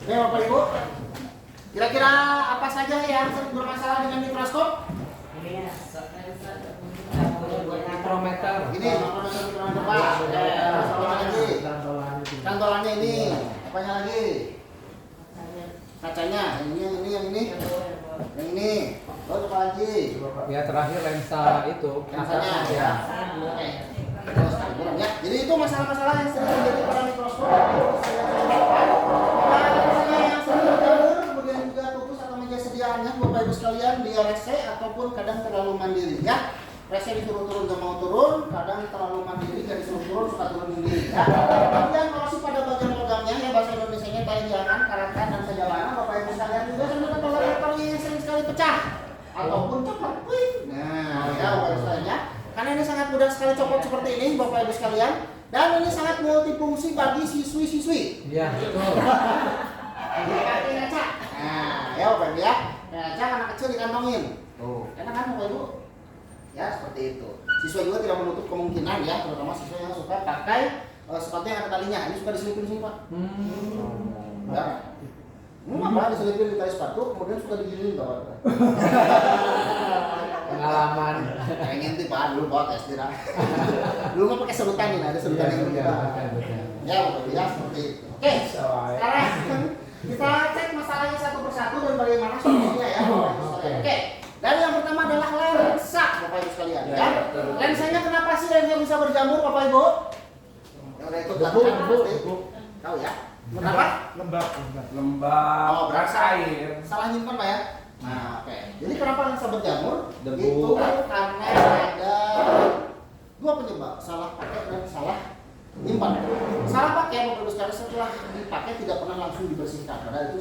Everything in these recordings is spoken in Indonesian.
Oke Bapak Ibu, kira-kira apa saja yang sering bermasalah dengan mikroskop? Mikrometer. Ini mikrometer Pak. Apa lagi? Cantolannya ini. Apanya lagi? Kacanya. Yang ini. Yang ini. Terus apa lagi? Ya terakhir lensa itu. Lensanya ya. Oke. Ya. Jadi itu masalah-masalah yang sering terjadi pada mikroskop. Yang sering berjamur, kemudian juga tutus atau meja sediaannya Bapak Ibu sekalian dia rese ataupun kadang terlalu mandiri ya. Rese disuruh turun gak mau turun, kadang terlalu mandiri gak disuruh turun suka turun sendiri ya. Kemudian korosif pada bagian logamnya ya bahasa Indonesianya tayangan, karangan dan sejalannya Bapak Ibu sekalian juga sampai tolong-tolongnya yang sering sekali pecah ataupun copot. Nah ya Bapak Ibu sekalian ya. Karena ini sangat mudah sekali copot seperti ini Bapak Ibu sekalian dan ini sangat multifungsi bagi siswi-siswi. Iya betul. Pakai ngaca. Nah, ya Bapak Ibu ya. Ngaca anak kecil dikantongin. Tuh, enak kan Bapak Ibu? Ya, seperti itu. Siswa juga tidak menutup kemungkinan ya, terutama siswa yang suka pakai sepatu yang ada talinya. Ini suka diselipin sini, Pak. Ya. Apa diselipin di tali sepatu, kemudian suka diginiin Bapak. Pengalaman. Pengen tuh Pak, dulu bawa tes tidak. Dulu mah pakai serutan ini, ada serutan yang berbeda. Ya, Bapak Ibu ya, seperti itu. Oke, sekarang kita cek masalahnya satu persatu dan bagaimana solusinya ya Bapak Ibu sekalian. Oke. Dan yang pertama adalah lensa Bapak Ibu sekalian ya. Lensanya kenapa sih lensa bisa berjamur Bapak Ibu? Yang ikut latihan pasti tahu ya. Kenapa? Lembab. Oh, berasa air. salah nyimpan Pak ya. Nah, oke. Jadi kenapa lensa berjamur? Debu. Itu karena ada dua penyebab, salah pakai dan salah nyimpan. Salah pakai Bapak Ibu sekalian setelah dipakai tidak pernah langsung dibersihkan. Padahal itu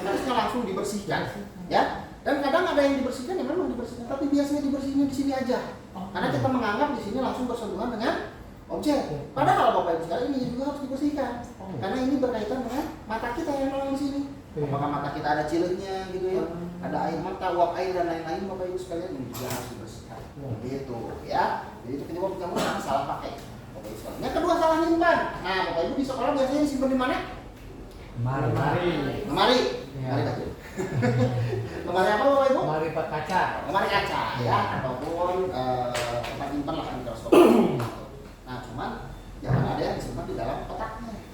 harusnya langsung dibersihkan. Ya. Dan kadang ada yang dibersihkan yang memang dibersihkan, tapi biasanya dibersihnya di sini aja. Karena kita menganggap di sini langsung bersentuhan dengan objek. Padahal Bapak Ibu sekalian ini juga harus dibersihkan. Karena ini berkaitan dengan mata kita yang nolong di sini. Apakah mata kita ada ciliknya gitu ya, ada air mata, uap air dan lain-lain Bapak Ibu sekalian ini juga harus dibersihkan. Gitu ya. Jadi itu penyebab kamu salah pakai. Bapak Ibu sekalian. Yang kedua salah nyimpan. Nah Bapak Ibu di sekolah biasanya disimpan di mana? Lemari kecil. Lemari apa Bapak Ibu? Lemari kaca. Lemari kaca ya, ataupun tempat nyimpan lah mikroskop. Nah cuman jangan ada yang disimpan di dalam kotaknya.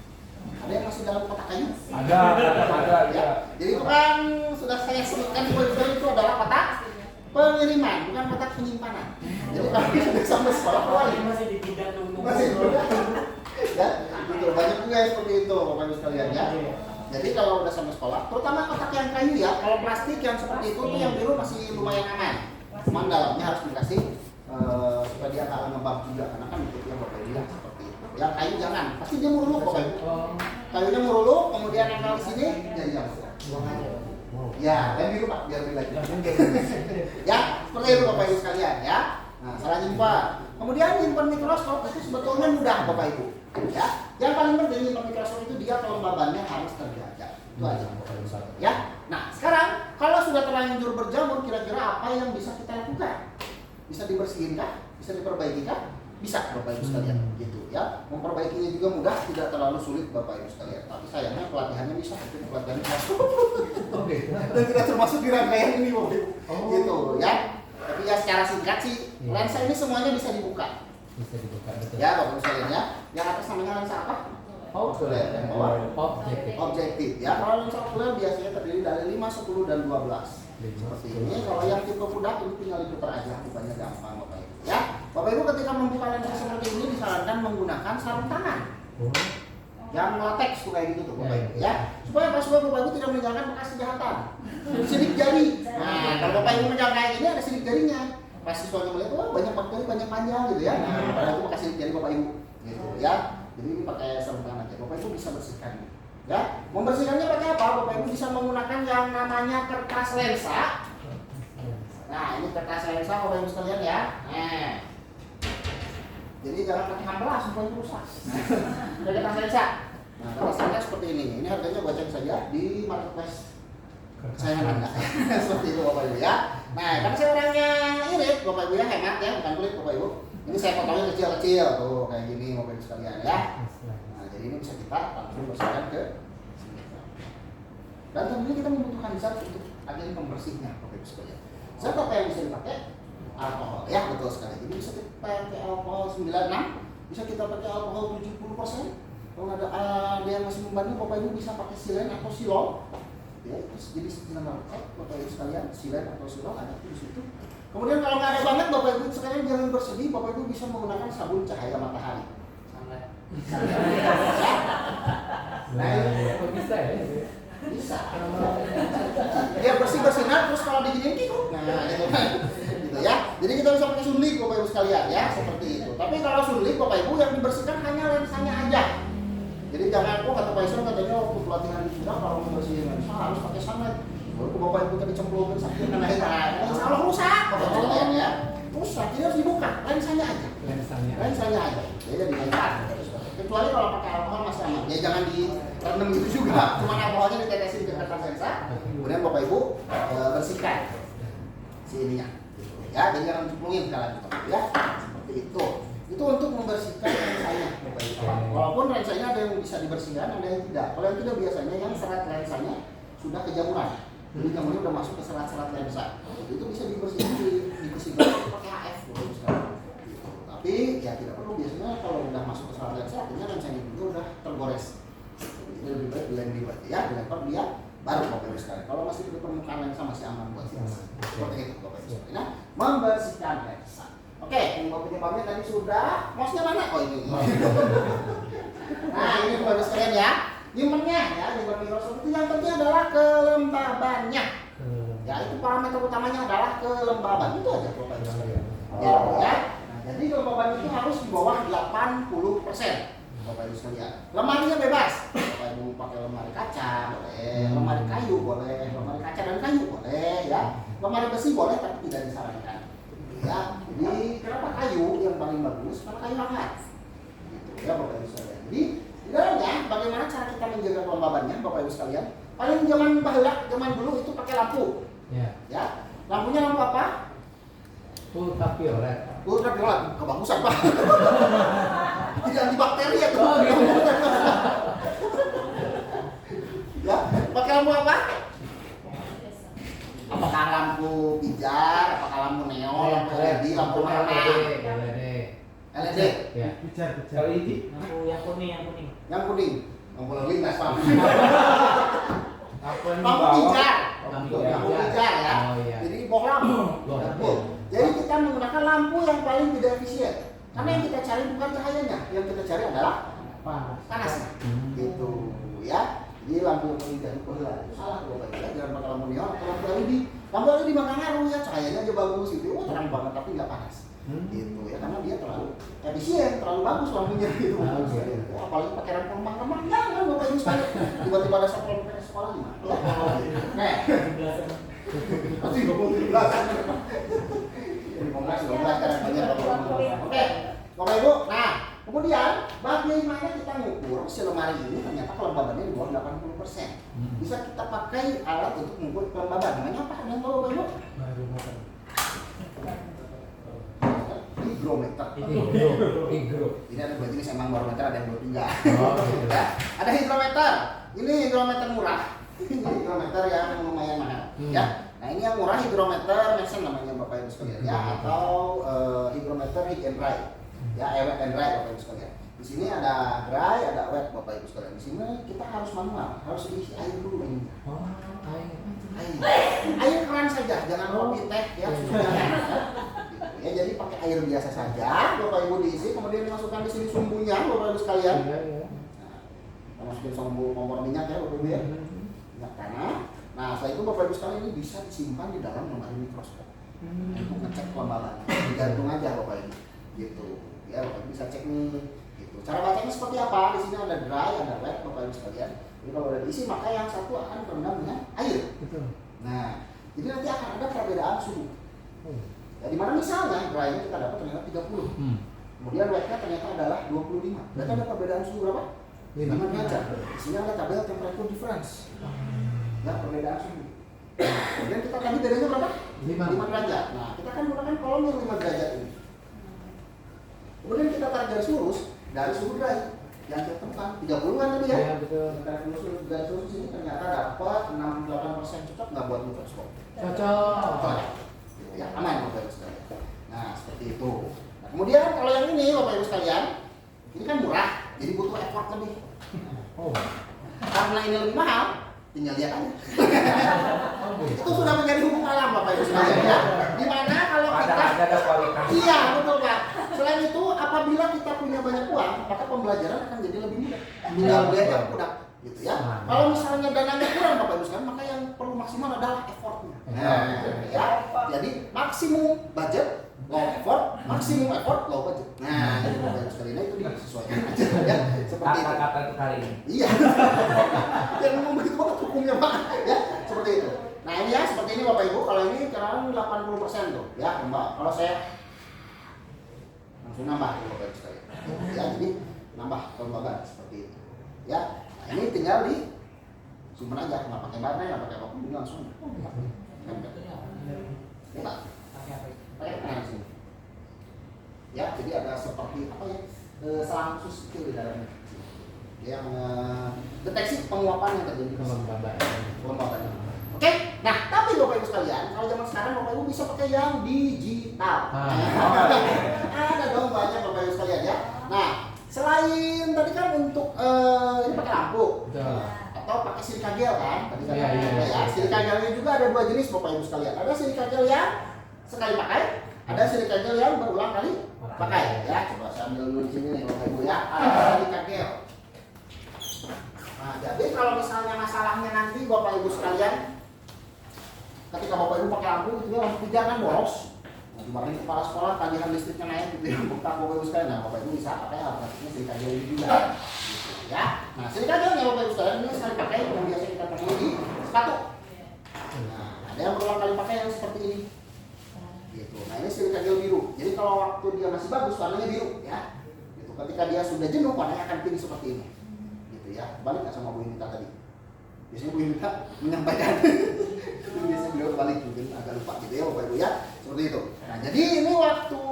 Ada yang masih dalam kotak kayu? Ada Ya. Jadi itu kan sudah saya sebutkan di video itu adalah kotak pengiriman, bukan kotak penyimpanan. Jadi kalau sudah sampai sekolah masih dipindah dulu. masih ya, gitu. Banyak juga yang seperti itu Bapak Ibu sekalian ya. Jadi kalau udah sampai sekolah, terutama kotak yang kayu ya, kalau plastik yang seperti itu tuh yang biru masih lumayan aman. Cuman dalamnya harus dikasih supaya dia nggak ngembang juga, karena kan itu yang Bapak Ibu seperti itu. Yang kayu jangan, pasti dia muruluk Bapak Ibu. Kayunya muruluk, kemudian nempel di sini jadi jamur. Ya, yang biru Pak, biar lebih lagi. Ya, seperti itu Bapak Ibu sekalian ya. Nah, salah nyimpan. Kemudian nyimpan mikroskop itu sebetulnya mudah Bapak Ibu. Ya, yang paling penting nyimpan mikroskop itu dia kelembabannya harus terjaga. Itu aja Bapak Ibu sekalian. Ya. Nah, sekarang kalau sudah terlanjur berjamur, kira-kira apa yang bisa kita lakukan? Bisa dibersihin kah? Bisa diperbaiki kah? Bisa Bapak Ibu sekalian, gitu ya. Memperbaikinya juga mudah, tidak terlalu sulit Bapak Ibu sekalian. Tapi sayangnya pelatihannya bisa, itu pelatihannya masuk. Oke. Dan tidak termasuk di rangkaian ini Bapak Ibu. Gitu ya. Tapi ya secara singkat sih, lensa ini semuanya bisa dibuka. Bisa dibuka betul. Ya Bapak Ibu sekalian ya. Yang atas namanya lensa apa? Okuler. Yang bawah Objektif. objektif ya. Kalau lensa okuler biasanya terdiri dari 5, 10 dan 12. Seperti ini. Kalau yang tipe budak ini tinggal diputar aja, bukanya gampang Bapak Ibu. Ya. Bapak Ibu ketika membuka lensa seperti ini disarankan menggunakan sarung tangan. Yang latex tuh kayak gitu tuh Bapak Ibu ya. Supaya pas Bapak Ibu tidak meninggalkan bekas kejahatan. Sidik jari. Nah, kalau Bapak Ibu menjaga kayak gini ada sidik jarinya. Pas siswanya melihat, wah banyak bakteri, banyak panjang gitu ya. Nah, padahal itu bekas sidik jari Bapak Ibu gitu ya. Jadi ini pakai sarung tangan aja. Bapak Ibu bisa bersihkan. Ya, membersihkannya pakai apa? Bapak Ibu bisa menggunakan yang namanya kertas lensa. Nah, ini kertas lensa Bapak Ibu sekalian ya. Nah. Jadi jangan pakai hambelas supaya rusak. Nah, kertas lensa. Nah, kertas lensa seperti ini. Ini harganya gua cek saja di marketplace. Saya ada. Seperti itu Bapak Ibu ya. Nah, kan saya orangnya irit Bapak Ibu ya, hemat ya, bukan pelit Bapak Ibu. Ini saya potongnya kecil-kecil tuh kayak gini Bapak Ibu sekalian ya. Nah, jadi ini bisa kita langsung bersihkan ke sini. Dan tentunya kita membutuhkan zat untuk agen pembersihnya, Bapak Ibu sekalian. Zat apa yang bisa dipakai? Alkohol, ya betul sekali. Jadi bisa kita pakai alkohol 96, bisa kita pakai alkohol 70%. Kalau ada yang masih membanding, Bapak Ibu bisa pakai silen atau silol. Ya, terus jadi nama Bapak Ibu sekalian, silen atau silol ada di situ. Kemudian kalau nggak ada banget, Bapak Ibu sekalian jangan bersedih, Bapak Ibu bisa menggunakan sabun cahaya matahari. Nah, kok bisa ya? Bisa. Dia bersih bersinar terus kalau diginiin kikuk. Nah, itu kan. Gitu ya. Jadi kita bisa pakai sunlik Bapak Ibu sekalian ya, seperti itu. Tapi kalau sunlik Bapak Ibu yang dibersihkan hanya lensanya aja. Jadi jangan kok kata Pak Isun katanya waktu pelatihan di Sudah kalau membersihin lensa harus pakai sunlight. Baru Bapak Ibu tadi cemplungin sakit karena insya Allah rusak Bapak Ibu sekalian ya. Rusak, jadi harus dibuka lensanya aja. Lensanya aja. Ya jadi lensanya. Kecuali kalau pakai alkohol masih aman. Ya jangan direndam gitu juga. Cuma alkoholnya ditetesin ke kertas lensa. Kemudian Bapak Ibu bersihkan si ininya. Ya, jadi jangan cemplungin sekalian ya. Seperti itu. Itu untuk membersihkan lensanya Bapak Ibu. Walaupun lensanya ada yang bisa dibersihkan, ada yang tidak. Kalau yang tidak biasanya yang serat lensanya sudah kejamuran. Jadi jamurnya udah masuk ke serat-serat lensa. Itu bisa dibersihkan dibersihkan pakai HF Bapak Ibu sekalian. Tapi ya tidak perlu, biasanya kalau udah masuk ke serat lensa artinya lensanya juga udah tergores. Jadi lebih baik dilem berarti ya, dilempar dia baru Bapak Ibu sekalian. Kalau masih di permukaan lensa masih aman buat kita. Seperti itu Bapak Ibu sekalian. Nah, membersihkan lensa. Oke, penyebabnya tadi sudah. Mouse-nya mana? Oh ini. Nah ini Bapak Ibu sekalian ya. Human-nya ya, human microscope itu yang penting adalah kelembabannya. Ya itu parameter utamanya adalah kelembaban. Itu aja Bapak Ibu sekalian. Ya. Jadi kelembaban itu harus di bawah 80%. Bapak Ibu sekalian. Lemarinya bebas. Bapak Ibu pakai lemari kaca boleh, lemari kayu boleh, lemari kaca dan kayu boleh ya. Lemari besi boleh tapi tidak disarankan. Ya, jadi kenapa kayu yang paling bagus? Karena kayu hangat. Gitu ya Bapak Ibu sekalian. Jadi di dalamnya bagaimana cara kita menjaga kelembabannya Bapak Ibu sekalian? Paling zaman zaman dulu itu pakai lampu. Ya. Lampunya lampu apa? Ultraviolet. Ultraviolet, kebagusan Pak. Tidak antibakteri ya tuh. Ya, pakai lampu apa? Apakah lampu pijar, apakah lampu neon, lampu LED, lampu warna? LED. Ya. LED. Yang kuning. Yang kuning. Lampu lintas Pak. Apa yang Lampu pijar. Lampu Pijar ya. Oh iya. Jadi bohlam. Jadi kita menggunakan lampu yang paling tidak efisien. Karena yang kita cari bukan cahayanya, yang kita cari adalah panasnya. Gitu ya. Jadi lampu yang paling jadi salah Bapak Ibu ya. Jangan pakai lampu neon atau lampu LED. Lampu LED nggak ngaruh ya, cahayanya aja bagus gitu. Oh terang banget tapi nggak panas. Gitu ya, karena dia terlalu efisien, terlalu bagus lampunya gitu. Apalagi pakai lampu remang-remang, jangan Bapak Ibu sekalian. Tiba-tiba ada satpol pp sekolah gimana? Nah, nanti 12. Oke, Bapak Ibu. Nah, kemudian bagaimana kita ngukur si lemari ini ternyata kelembabannya di bawah 80%. Bisa kita pakai alat untuk mengukur kelembaban. Namanya apa? Ada yang tahu Bapak Ibu? Hygrometer. Ini ada dua jenis, emang barometer ada yang 23. Ya. Ada hygrometer. Ini hygrometer murah. Ini hygrometer yang lumayan mahal. Ya. Nah ini yang murah hygrometer Mason namanya Bapak Ibu sekalian ya, atau hygrometer heat and dry. Ya, wet and dry Bapak Ibu sekalian. Di sini ada dry, ada wet Bapak Ibu sekalian. Di sini kita harus manual, harus diisi air dulu ini. Air keran saja, jangan kopi teh ya. Ya, jadi pakai air biasa saja, Bapak Ibu diisi, kemudian dimasukkan di sini sumbunya, Bapak Ibu sekalian. Nah, masukin sumbu kompor minyak ya, Bapak Ibu ya. Minyak tanah. Nah, setelah itu Bapak Ibu sekalian ini bisa disimpan di dalam lemari mikroskop. Untuk ngecek kelembaban. Digantung aja Bapak Ibu. Gitu. Ya, Bapak Ibu bisa cek nih. Gitu. Cara bacanya seperti apa? Di sini ada dry, ada wet, Bapak Ibu sekalian. Jadi kalau udah diisi, maka yang satu akan terendam dengan air. Nah, jadi nanti akan ada perbedaan suhu. Ya, di mana misalnya dry-nya kita dapat ternyata 30. Kemudian wet-nya ternyata adalah 25. Berarti ada perbedaan suhu berapa? 5 derajat. Di sini ada tabel temperature difference. Ya, perbedaan suhu. Kemudian kita tadi bedanya berapa? 5 derajat. Nah, kita akan menggunakan kolom yang 5 derajat ini. Kemudian kita tarik garis lurus dari suhu dry. yang tertempat 30 kan tadi ya. Iya betul. Garis lurus ini ternyata dapat 68% cocok nggak buat mikroskop? Cocok. Gitu ya, aman Bapak Ibu sekalian. Nah seperti itu. Nah, kemudian kalau yang ini Bapak Ibu sekalian, ini kan murah, jadi butuh effort lebih. Oh. Karena ini lebih mahal, tinggal lihat aja. Oh gitu. Itu sudah menjadi hukum alam Bapak Ibu sekalian ya. Dimana kalau kita Ada kualitas. iya betul Pak. Selain itu apabila kita punya banyak uang, maka pembelajaran akan jadi lebih mudah. Tinggal belajar mudah gitu ya. Kalau misalnya dananya kurang Bapak Ibu sekalian, maka yang perlu maksimal adalah effortnya. Nah, ya. Jadi maksimum budget low effort, maksimum effort low budget. Nah, jadi Bapak Ibu sekalian itu disesuaikan aja ya. Seperti itu. Kata-kata itu kali ini. Iya. Yang ngomong begitu banget hukumnya Pak. Ya, seperti itu. Nah, ini ya seperti ini Bapak Ibu. Kalau ini sekarang 80% tuh ya, Mbak. Kalau saya langsung nambah Bapak Ibu sekalian. Ya, jadi nambah kelembagaan seperti itu. Ya. Nah, ini tinggal di simpan aja, nggak pakai baterai, nggak pakai apapun, ini langsung. Ya, Pak. Pakai tangan sini. Ya, jadi ada seperti apa ya? Selang khusus itu di dalamnya. Yang deteksi penguapan yang terjadi di kelembagaan. Oke, nah tapi Bapak Ibu sekalian, kalau zaman sekarang Bapak Ibu bisa pakai yang digital. Ada dong banyak Bapak Ibu sekalian ya. Nah, selain tadi kan untuk ini pakai lampu. Betul. Atau pakai silika gel kan? Tadi kan Iya, iya. ya. Silika gelnya juga ada dua jenis Bapak Ibu sekalian. Ada silika gel yang sekali pakai, ada silika gel yang berulang kali pakai. Ya, coba saya ambil dulu di sini nih Bapak Ibu ya. Ada silika gel. Nah, jadi kalau misalnya masalahnya nanti Bapak Ibu sekalian, ketika Bapak Ibu pakai lampu itu ya, lampu pijar kan boros. Nah, dimarahin kepala sekolah, tagihan listriknya naik gitu ya, buka Bapak Ibu sekalian. Nah, Bapak Ibu bisa pakai alternatifnya silika gel ini juga. Gitu, ya. Nah, silika gelnya Bapak Ibu sekalian ini sekali pakai yang biasa kita pakai di sepatu. Nah, ada yang berulang kali pakai yang seperti ini. Gitu. Nah, ini silika gel biru. Jadi kalau waktu dia masih bagus warnanya biru ya. Gitu. Ketika dia sudah jenuh warnanya akan pink seperti ini. Gitu ya. Balik nggak sama Bu Yunita tadi? Biasanya Bu Yunita menyampaikan. Itu biasanya beliau balik mungkin agak lupa gitu ya Bapak Ibu ya. Seperti itu. Nah, jadi ini waktu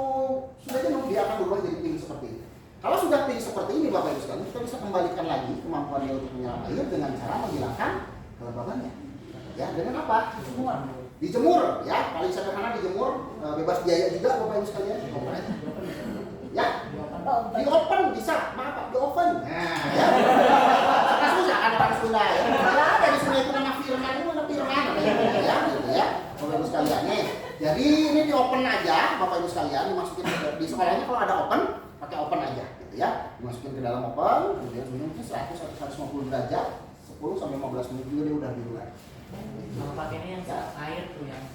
sudah jenuh dia akan berubah jadi pink seperti ini. Kalau sudah pink seperti ini Bapak Ibu sekalian, kita bisa kembalikan lagi kemampuan dia untuk menyerap air dengan cara menghilangkan kelembabannya. Ya, dengan apa? Dijemur ya, paling sederhana dijemur, bebas biaya juga Bapak Ibu sekalian. Ya, di oven bisa, maaf Pak, di oven. Nah, ya. Karena susah ada orang Sunda ya. Ada di Sunda itu nama Firman, itu nama Firman ya, gitu ya. Bapak Ibu sekalian nih. Jadi ini di oven aja Bapak Ibu sekalian, dimasukin di sekolahnya kalau ada oven, pakai oven aja gitu ya. Dimasukin ke dalam oven, kemudian suhunya 100 atau 150 derajat, 10 sampai 15 menit juga dia udah biru lagi. Kalau pakainya yang air tuh yang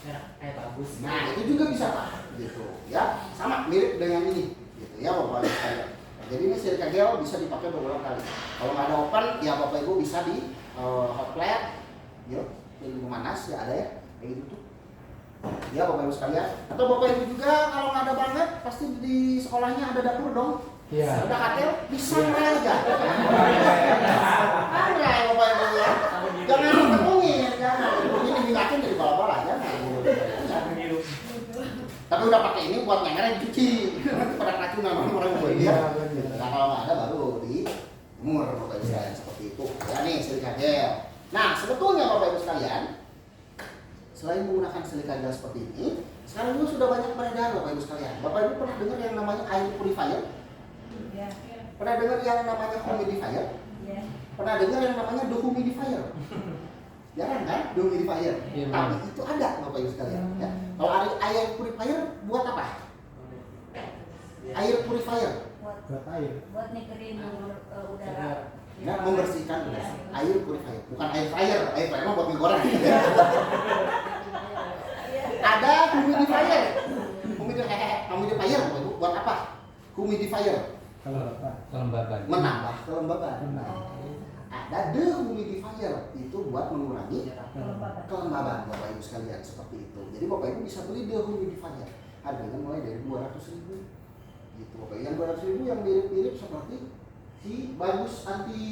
merah kayak bagus. Nah, itu juga bisa Pak, gitu ya. Sama mirip dengan ini, gitu ya Bapak Ibu sekalian. Nah, jadi ini silika gel bisa dipakai beberapa kali. Kalau nggak ada oven, ya Bapak Ibu bisa di hot plate, yuk, jadi pemanas ya ada ya, kayak gitu tuh. Ya Bapak Ibu sekalian. Atau Bapak Ibu juga kalau nggak ada banget, pasti di sekolahnya ada dapur dong. Iya. Ada katel, bisa ngerai aja. Ngerai Bapak Ibu ya. Jangan ditepungin, jangan. Ini diminyakin jadi bola-bola, jangan. Tapi udah pakai ini buat ngerai dicuci. Pada keracunan orang Bapak Ibu ya. Nah kalau nggak ada baru dijemur Bapak Ibu sekalian seperti itu. Ya nih silika gel. Nah sebetulnya Bapak Ibu sekalian, selain menggunakan silika gel seperti ini, sekarang juga sudah banyak beredar Bapak Ibu sekalian. Bapak Ibu pernah dengar yang namanya air purifier? Ya. Pernah dengar yang namanya humidifier? Ya. Pernah dengar yang namanya dehumidifier? Jarang kan dehumidifier? Iya, Tapi itu ada Bapak Ibu sekalian. Ya. Kalau air purifier buat apa? Air purifier Buat air. Buat nikerin udara. ya, membersihkan udara. Air purifier, bukan air fryer. Air fryer mah buat mie goreng. Ada humidifier. Humidifier buat apa? Humidifier Kelembaban. menambah kelembaban. Ada dehumidifier itu buat mengurangi kelembaban Bapak Ibu sekalian seperti itu. Jadi Bapak Ibu bisa beli dehumidifier. Harganya mulai dari 200.000. Gitu Bapak Ibu. Yang 200.000 yang mirip-mirip seperti si bagus anti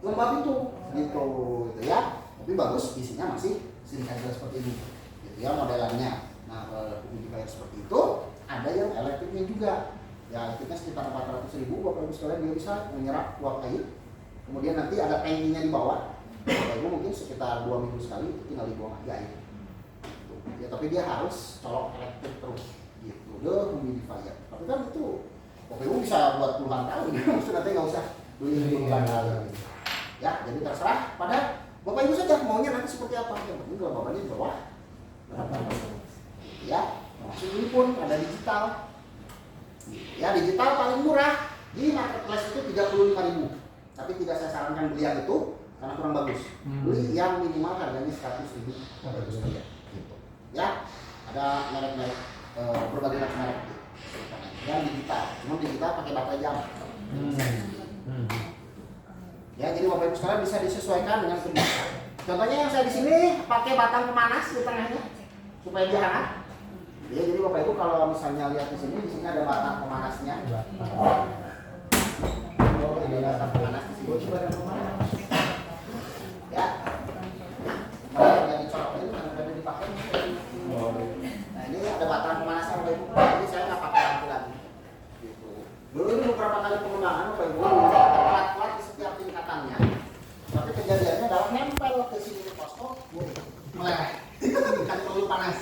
lembab itu gitu ya. Tapi bagus isinya masih silika gel seperti ini. Gitu ya modelannya. Nah, kalau dehumidifier seperti itu ada yang elektriknya juga. Ya liquidnya sekitar 400.000 Bapak Ibu sekalian, dia bisa menyerap uap air. Kemudian nanti ada tankinya di bawah. Bapak Ibu mungkin sekitar 2 minggu sekali itu tinggal dibuang aja air. Gitu. Ya tapi dia harus colok elektrik terus gitu. The humidifier. Tapi kan itu Bapak Ibu bisa buat puluhan tahun ya. Maksudnya nanti nggak usah beli puluhan kali. Ya jadi terserah pada Bapak Ibu saja maunya nanti seperti apa. Yang penting kelembabannya di bawah. Ya, masuk ini pun ada digital. Ya digital paling murah di marketplace itu 35.000. Tapi tidak saya sarankan beli yang itu karena kurang bagus. Beli yang minimal harganya 100.000. Gitu. Ya, ada merek-merek berbagai macam merek gitu. Yang digital, cuma digital pakai baterai jam. Ya, jadi Bapak Ibu sekalian bisa disesuaikan dengan kebutuhan. Contohnya yang saya di sini pakai batang pemanas di tengahnya supaya dia hangat. Ya, jadi Bapak Ibu kalau misalnya lihat di sini ada batang pemanasnya. Oh, ini batang pemanas di sini. Ya. Kalau yang dicolok ini ada dipakai. Nah, ini ada batang pemanasnya Bapak Ibu. Jadi saya nggak pakai lampu lagi. Gitu. Dulu ini beberapa kali pengembangan Bapak Ibu telat-telat di setiap tingkatannya. Tapi kejadiannya adalah nempel ke sini ke posko, meleleh. Kan perlu panas.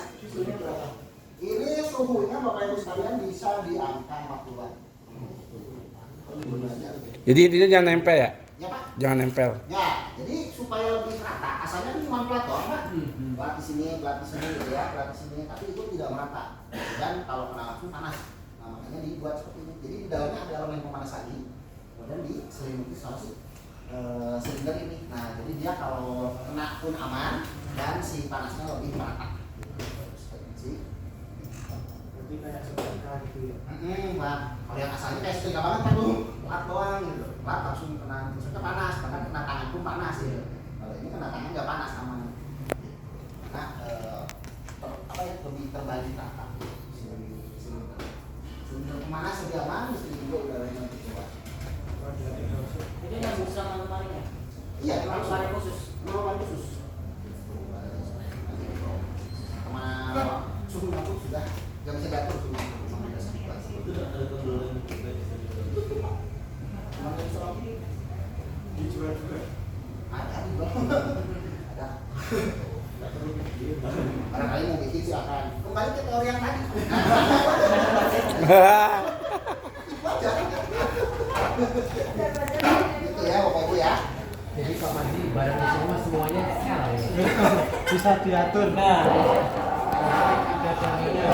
Ini suhunya Bapak Ibu sekalian bisa di angka 40-an. Jadi intinya jangan nempel ya? Ya Pak? Jangan nempel. Ya, jadi supaya lebih rata. Asalnya kan cuma plat doang Pak. Plat di sini gitu ya, plat di sini. Tapi itu tidak merata. Dan kalau kena langsung panas. Nah, makanya dibuat seperti ini. Jadi di dalamnya ada elemen pemanas lagi. Kemudian diselimuti sama si silinder ini. Nah, jadi dia kalau kena pun aman dan si panasnya lebih merata. Jadi kayak setrika gitu ya. Pak. Kalau yang asalnya kayak setrika banget kan tuh, plat doang gitu. Plat langsung kena, maksudnya panas, bahkan kena tangan pun panas gitu. Kalau ini kena tangan nggak panas aman. Karena lebih terbagi rata. Silinder pemanas lebih aman, mesti juga udaranya lebih kuat. Itu yang bisa manualnya ya? Iya, Manual khusus. Manual khusus. Sama suhu lampu sudah nggak bisa diatur suhu lampu. Dijual juga. Ada di bawah. Ada. Barangkali mau bikin silakan. Kembali ke teori yang tadi. Itu aja. Gitu ya Bapak Ibu ya. Jadi Pak Mandi barang di sini mah semuanya L ya. Bisa diatur. Nah, ada caranya.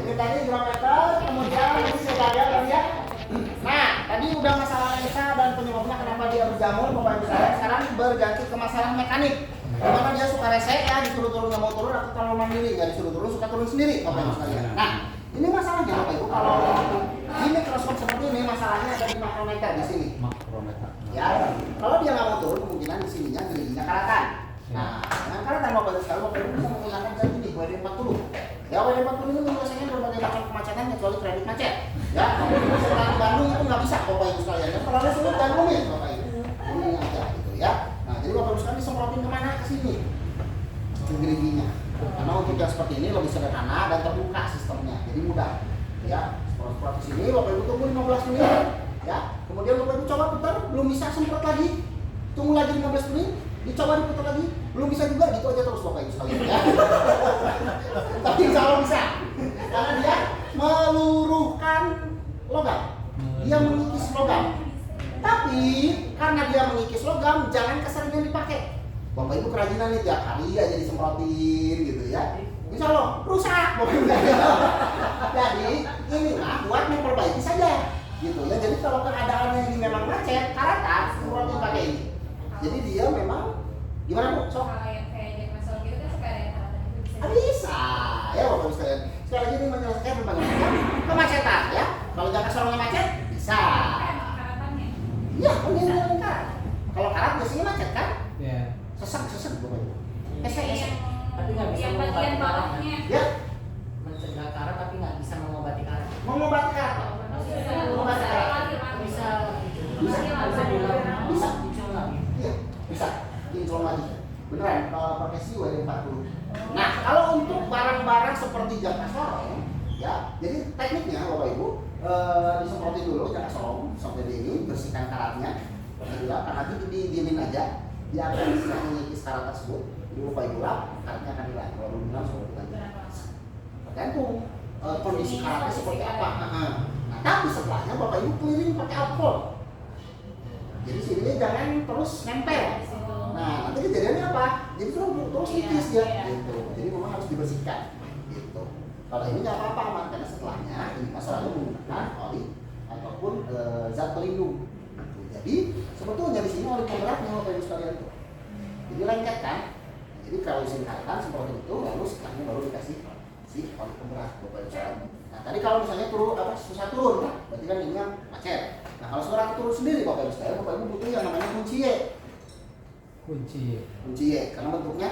Ini tadi berapa meter, kemudian ini sudah ada kan ya. Nah, tadi udah masalah lensa dan penyebabnya kenapa dia berjamur Bapak Ibu sekalian. Sekarang berganti ke masalah mekanik. Dimana dia suka resek ya, disuruh turun nggak mau turun atau terlalu mandiri, nggak disuruh turun suka turun sendiri Bapak Ibu sekalian. Nah, ini masalahnya Bapak Ibu kalau di mikroskop seperti ini masalahnya ada di makrometer di sini. Makrometer. Ya, kalau dia nggak mau turun kemungkinan di sininya geriginya karatan. Nah, dengan karatan Bapak Ibu sekalian Bapak Ibu bisa menggunakan zat ini WD-40. Ya WD-40 ini menyelesaikan berbagai macam kemacetan kecuali kredit macet. Ya, setelah di Bandung itu nggak bisa Bapak Ibu sekalian. Yang terlalu sulit dan rumit Bapak Ibu. Ini aja gitu ya. Nah, jadi Bapak Ibu sekalian disemprotin kemana? Ke sini. Ke geriginya. Karena untuk yang seperti ini lebih sederhana dan terbuka sistemnya, jadi mudah. Ya, semprot di sini Bapak Ibu tunggu 15 menit. Ya, kemudian Bapak Ibu coba putar, belum bisa semprot lagi. Tunggu lagi 15 menit, dicoba diputar lagi, belum bisa juga, gitu aja terus Bapak Ibu sekalian ya. Tapi insya Allah bisa. Karena dia meluruhkan logam. Dia mengikis logam. Tapi karena dia mengikis logam, jangan keseringan dipakai. Bapak Ibu kerajinan nih tiap hari aja disemprotin gitu ya. Insya Allah rusak. Jadi ini mah buat memperbaiki saja gitu ya. Jadi kalau keadaannya ini memang macet, karatan semprotin pakai ini. Jadi dia memang gimana Bu? Sok. Kalau yang kayak Jack Russell gitu kan suka ada yang karatan itu bisa. Bisa ya Bapak Ibu sekalian. Sekali lagi ini menyelesaikan berbagai macam kemacetan ya. Kalau jangan sorongnya macet bisa. Karatannya. Iya, kan dia bilang karat. Kalau karat biasanya macet kan? Ya. Sesek Bapak Ibu. Esek. Tapi nggak bisa Yang mengobati bagian karat. bawahnya. Ya, Mencegah karat tapi nggak bisa mengobati karat. mengobati karat. Mengobati karat. Bisa. Bisa. Bisa bilang. Bisa. Muncul lagi. Iya, bisa. Kinclong lagi. Beneran, pakai si WD-40. Nah, kalau untuk barang-barang seperti jam sorong, ya, jadi tekniknya Bapak Ibu, disemprotin dulu, jangan solong sampai di ini, bersihkan karatnya. Karena nanti didiemin aja, dia akan bisa mengikis karat tersebut. Jadi lupa ibu lap, karatnya akan hilang. Kalau belum hilang seperti itu. Tergantung kondisi karatnya seperti apa. Nah, tapi setelahnya bapak ibu keliling pakai alkohol. Jadi sini jangan terus nempel. Nah, nanti kejadiannya apa? Jadi terus nikis dia. Gitu. Jadi memang harus dibersihkan. Gitu. Kalau ini nggak apa-apa aman karena setelahnya ini masalahnya menggunakan oli ataupun zat pelindung. Gitu. Jadi sebetulnya di sini oli pemberatnya bapak ibu sekalian tuh. Jadi lengket kan? Jadi kalau isi karatan seperti itu, lalu setelahnya baru dikasih si oli pemberat bapak ibu sekalian. Nah, tadi kalau misalnya susah turun, kan? Berarti kan ininya macet. Nah, kalau suara turun sendiri bapak ibu sekalian, bapak ibu butuh yang namanya kunci Y. Kunci Y, karena bentuknya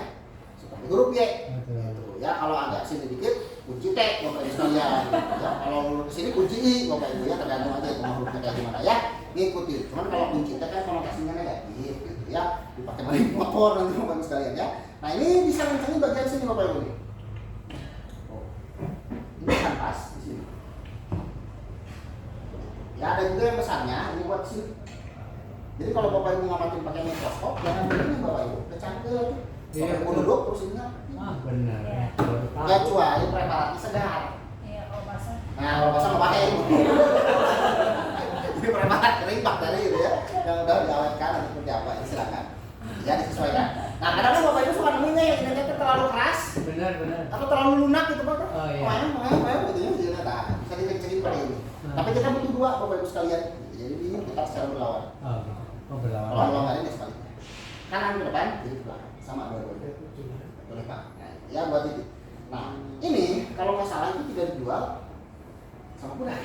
seperti huruf Y. Gitu. Ya, kalau agak sini dikit, kunci T bapak ibu sekalian. Ya, kalau kesini kunci I bapak ibu ya, tergantung aja itu hurufnya kayak gimana ya. Ngikutin. Cuman kalau kunci T kan konotasinya negatif gitu ya. Dipakai balik motor nanti bapak ibu sekalian ya. Nah, ini bisa lencangin bagian sini bapak ibu nih. Ini kan pas di sini. Ya, ada juga yang besarnya, ini buat sini. Jadi kalau bapak ibu ngamatin pakai mikroskop, jangan begini bapak ibu, kecangkel. Bapak ibu duduk terus ini. Benar. Kecuali preparatnya segar. Iya, kalau basah. Nah, kalau basah nggak pakai. Jadi preparat kering bakteri gitu ya, yang udah diawetkan atau seperti apa, ini silakan. Ya disesuaikan. Nah, kadang kan bapak ibu suka nemunya yang ini terlalu keras. Benar. Atau terlalu lunak gitu pak. Oh iya. Main gitu ya, jadi nah, bisa dicek-cekin pada ini. Tapi kita butuh dua bapak ibu sekalian. Jadi ini kita secara berlawan. Oh, berlawan. Kalau berlawan ini sebaliknya. Kanan ke depan, jadi ke belakang. Sama dua-duanya. Boleh pak. Nah, ya buat itu. Nah, ini kalau nggak salah itu tidak dijual sama kuda.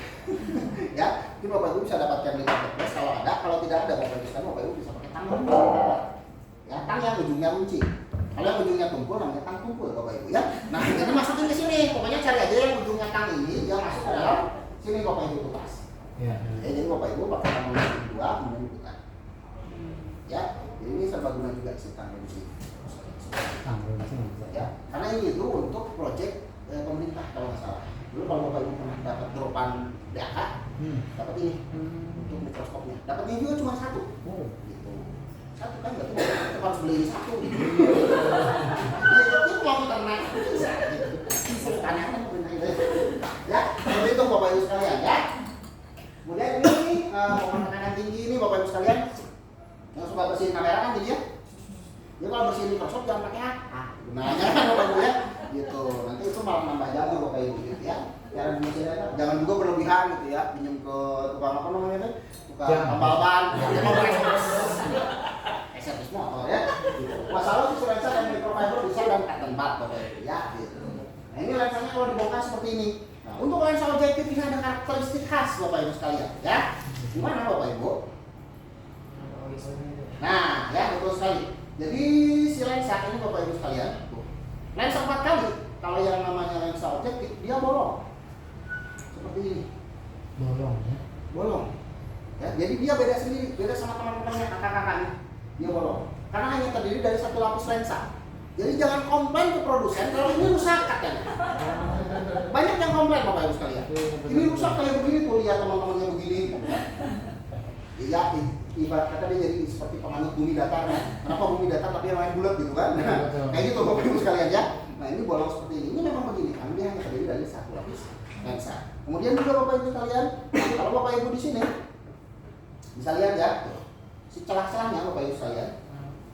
Ya, ini bapak ibu bisa dapatkan di marketplace kalau ada. Kalau tidak ada bapak ibu sekalian, bapak ibu bisa pakai tang. Ya, tang yang ujungnya kunci. Kalau yang ujungnya tumpul namanya tang tumpul bapak ibu ya. Nah, ini masukin ke sini. Pokoknya cari aja yang ujungnya tang ini, dia masuk ke dalam sini bapak ibu tuh pas. Ya, jadi bapak ibu pakai tang dua kemudian diputar. Ya, jadi ini serbaguna juga sih tang kunci. Ya, karena ini itu untuk proyek pemerintah kalau nggak salah. Dulu kalau bapak ibu pernah dapat dropan DAK, dapat ini untuk mikroskopnya. Dapatnya juga cuma satu. Gitu. Satu kan berarti bapak harus beli satu. Itu kalau ternak bisa. Bisa tanya kan ya, seperti itu bapak ibu sekalian ya. Kemudian ini mohon tekanan tinggi ini bapak ibu sekalian yang suka bersihin kamera kan jadi ya. Dia kalau bersihin mikroskop jangan pakai gunanya kan bapak ibu ya. Gitu. Nanti itu malah nambah jamur bapak ibu gitu ya. Jangan juga berlebihan gitu ya. Pinjam ke tukang apa namanya tuh? Tukang tambal ban. Dia mau servis motor ya. Gitu. Masalah itu lensa dan microfiber bisa dan cotton bud bapak ibu ya. Gitu. Nah, ini lensanya kalau dibongkar seperti ini. Nah, untuk lensa objektif ini ada karakteristik khas bapak ibu sekalian ya. Gimana bapak ibu? Nah, ya betul sekali. Jadi si lensa ini bapak ibu sekalian, lensa 4 kali. Kalau yang namanya lensa objektif dia bolong. Seperti ini. Bolong. Ya, jadi dia beda sendiri, beda sama teman-temannya kakak-kakaknya. Dia bolong. Karena hanya terdiri dari satu lapis lensa. Jadi jangan komplain ke produsen kalau ini rusak katanya. Banyak yang komplain bapak ibu sekalian. Ini rusak kayak begini tuh, lihat teman-temannya begini. Iya, ibarat kata dia jadi seperti penganut bumi datar ya. Kenapa bumi datar tapi yang lain bulat gitu kan? Nah, kayak gitu bapak ibu sekalian ya. Nah, ini bolong seperti ini. Ini memang begini kan, dia hanya terdiri dari satu lapis lensa. Kemudian juga bapak ibu sekalian, kalau bapak ibu di sini bisa lihat ya, si celah-celahnya bapak ibu sekalian.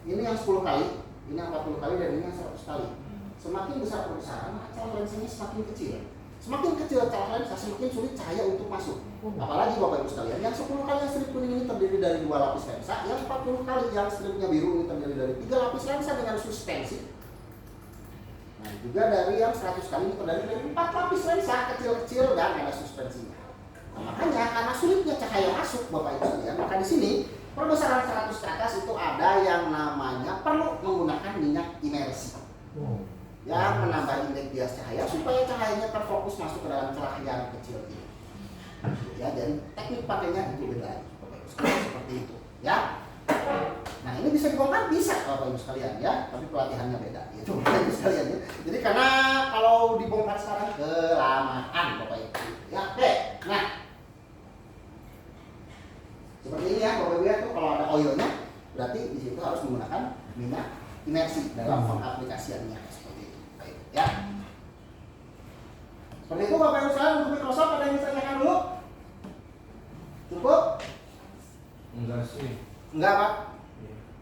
Ini yang 10 kali, ini yang 40 kali dan ini yang 100 kali. Semakin besar perbesaran, maka celah lensanya semakin kecil. Semakin kecil celah lensa, semakin sulit cahaya untuk masuk. Apalagi bapak ibu sekalian, yang 10 kali yang strip kuning ini terdiri dari 2 lapis lensa, yang 40 kali yang stripnya biru ini terdiri dari 3 lapis lensa dengan suspensi. Nah, juga dari yang 100 kali ini terdiri dari 4 lapis lensa kecil-kecil dan ada suspensinya. Nah, makanya karena sulitnya cahaya masuk bapak ibu sekalian, maka di sini perbesaran 100 ke atas itu ada yang namanya perlu menggunakan minyak imersi. Yang menambah indeks bias cahaya supaya cahayanya terfokus masuk ke dalam celah yang kecil ini. Ya, dan teknik pakainya itu beda seperti itu ya. Nah, ini bisa dibongkar bisa bapak ibu sekalian ya, tapi pelatihannya beda gitu bapak ibu sekalian ya. Jadi karena kalau dibongkar sekarang kelamaan bapak ibu ya. Oke, nah Seperti ini ya, Bapak Ibu ya, tuh kalau ada oilnya berarti di situ harus menggunakan minyak imersi dalam pengaplikasiannya seperti itu. Baik, ya. Seperti itu Bapak Ibu sekalian untuk Microsoft ada yang ditanyakan dulu? Cukup? Enggak sih. Enggak Pak?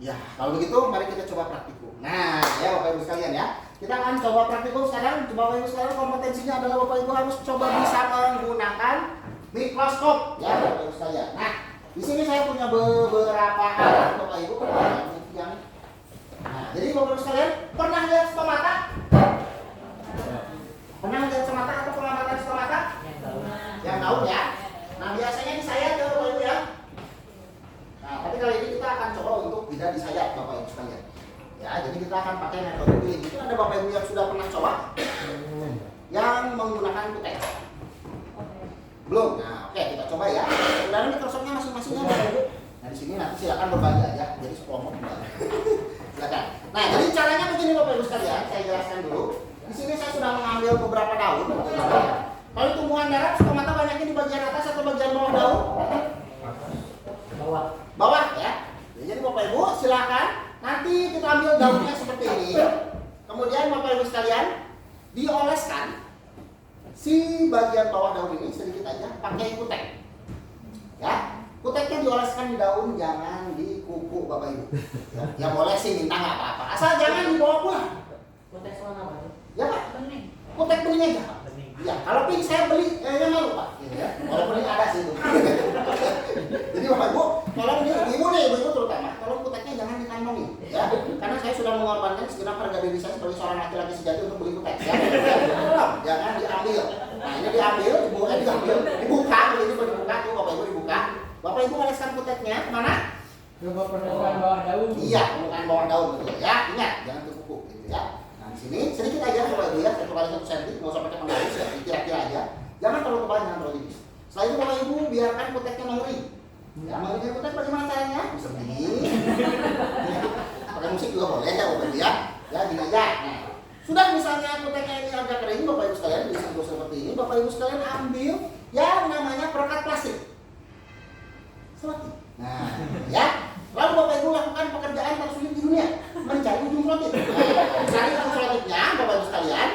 Ya, kalau begitu mari kita coba praktikum. Nah, ya Bapak Ibu sekalian ya. Kita akan coba praktikum sekarang. Bapak Ibu sekalian kompetensinya adalah Bapak Ibu harus coba bisa menggunakan mikroskop ya Bapak Ibu sekalian. Nah, di sini saya punya beberapa alat Bapak Ibu yang nah, jadi Bapak Ibu sekalian pernah lihat stomata? Pernah lihat stomata atau pengamatan stomata? Yang daun ya. Nah, biasanya disayat ya Bapak Ibu ya. Nah, tapi kali ini kita akan coba untuk tidak disayat Bapak Ibu sekalian. Ya, jadi kita akan pakai metode pilih. Mungkin ada Bapak Ibu yang sudah pernah coba yang menggunakan kutek. Belum? Nah, oke kita coba ya. Sebenarnya Microsoftnya masing-masingnya Bapak Ibu. Nah, di sini nanti silakan berbagi aja. Jadi sekelompok silakan. Nah, jadi caranya begini Bapak Ibu sekalian. Saya jelaskan dulu. Di sini saya sudah mengambil beberapa daun. Kalau tumbuhan darat, stomata banyaknya di bagian atas atau bagian bawah daun? Bawah. Bawah ya. Jadi Bapak Ibu silakan nanti kita ambil daunnya seperti ini. Kemudian Bapak Ibu sekalian dioleskan si bagian bawah daun ini sedikit aja pakai kutek. Ya, kuteknya dioleskan di daun, jangan di kuku Bapak Ibu. Ya boleh sih minta nggak apa-apa, asal jangan dibawa pulang. Konteks warna apa tuh? Ya Pak, Bening. kutek bening aja Pak. Bening. Ya, kalau pink saya beli, yang malu Pak. Gitu ya. Kalau bening ada sih itu. Jadi Bapak Ibu, tolong nih, ibu terutama, tolong kuteknya jangan dikantongin, ya. Karena saya sudah mengorbankan segenap harga diri saya sebagai seorang laki-laki sejati untuk beli kutek, ya. Tolong, jangan diambil. Nah, ini diambil, dibuka, ini dibuka tuh Bapak Ibu dibuka. Bapak Ibu oleskan kuteknya kemana? Coba permukaan bawah daun. Iya, permukaan bawah daun betul ya. Ingat, jangan ke kuku, gitu ya. Nah, di sini sedikit aja Bapak Ibu ya, 1 kali 1 cm, nggak usah pakai penggaris ya, kira-kira aja. Jangan terlalu tebal, jangan terlalu tipis. Setelah itu Bapak Ibu biarkan kuteknya mengering. Ya, mengeringkan kutek bagaimana caranya? Seperti ini. Pakai musik juga boleh ya Bapak Ibu ya. Ya, gini aja. Nah, sudah misalnya kuteknya ini agak kering Bapak Ibu sekalian, disentuh seperti ini. Bapak Ibu sekalian ambil yang namanya perekat plastik. Seperti. Nah, ya. Lalu Bapak Ibu lakukan pekerjaan tersulit di dunia, mencari ujung selotip. Nah, cari ujung selotipnya Bapak Ibu sekalian.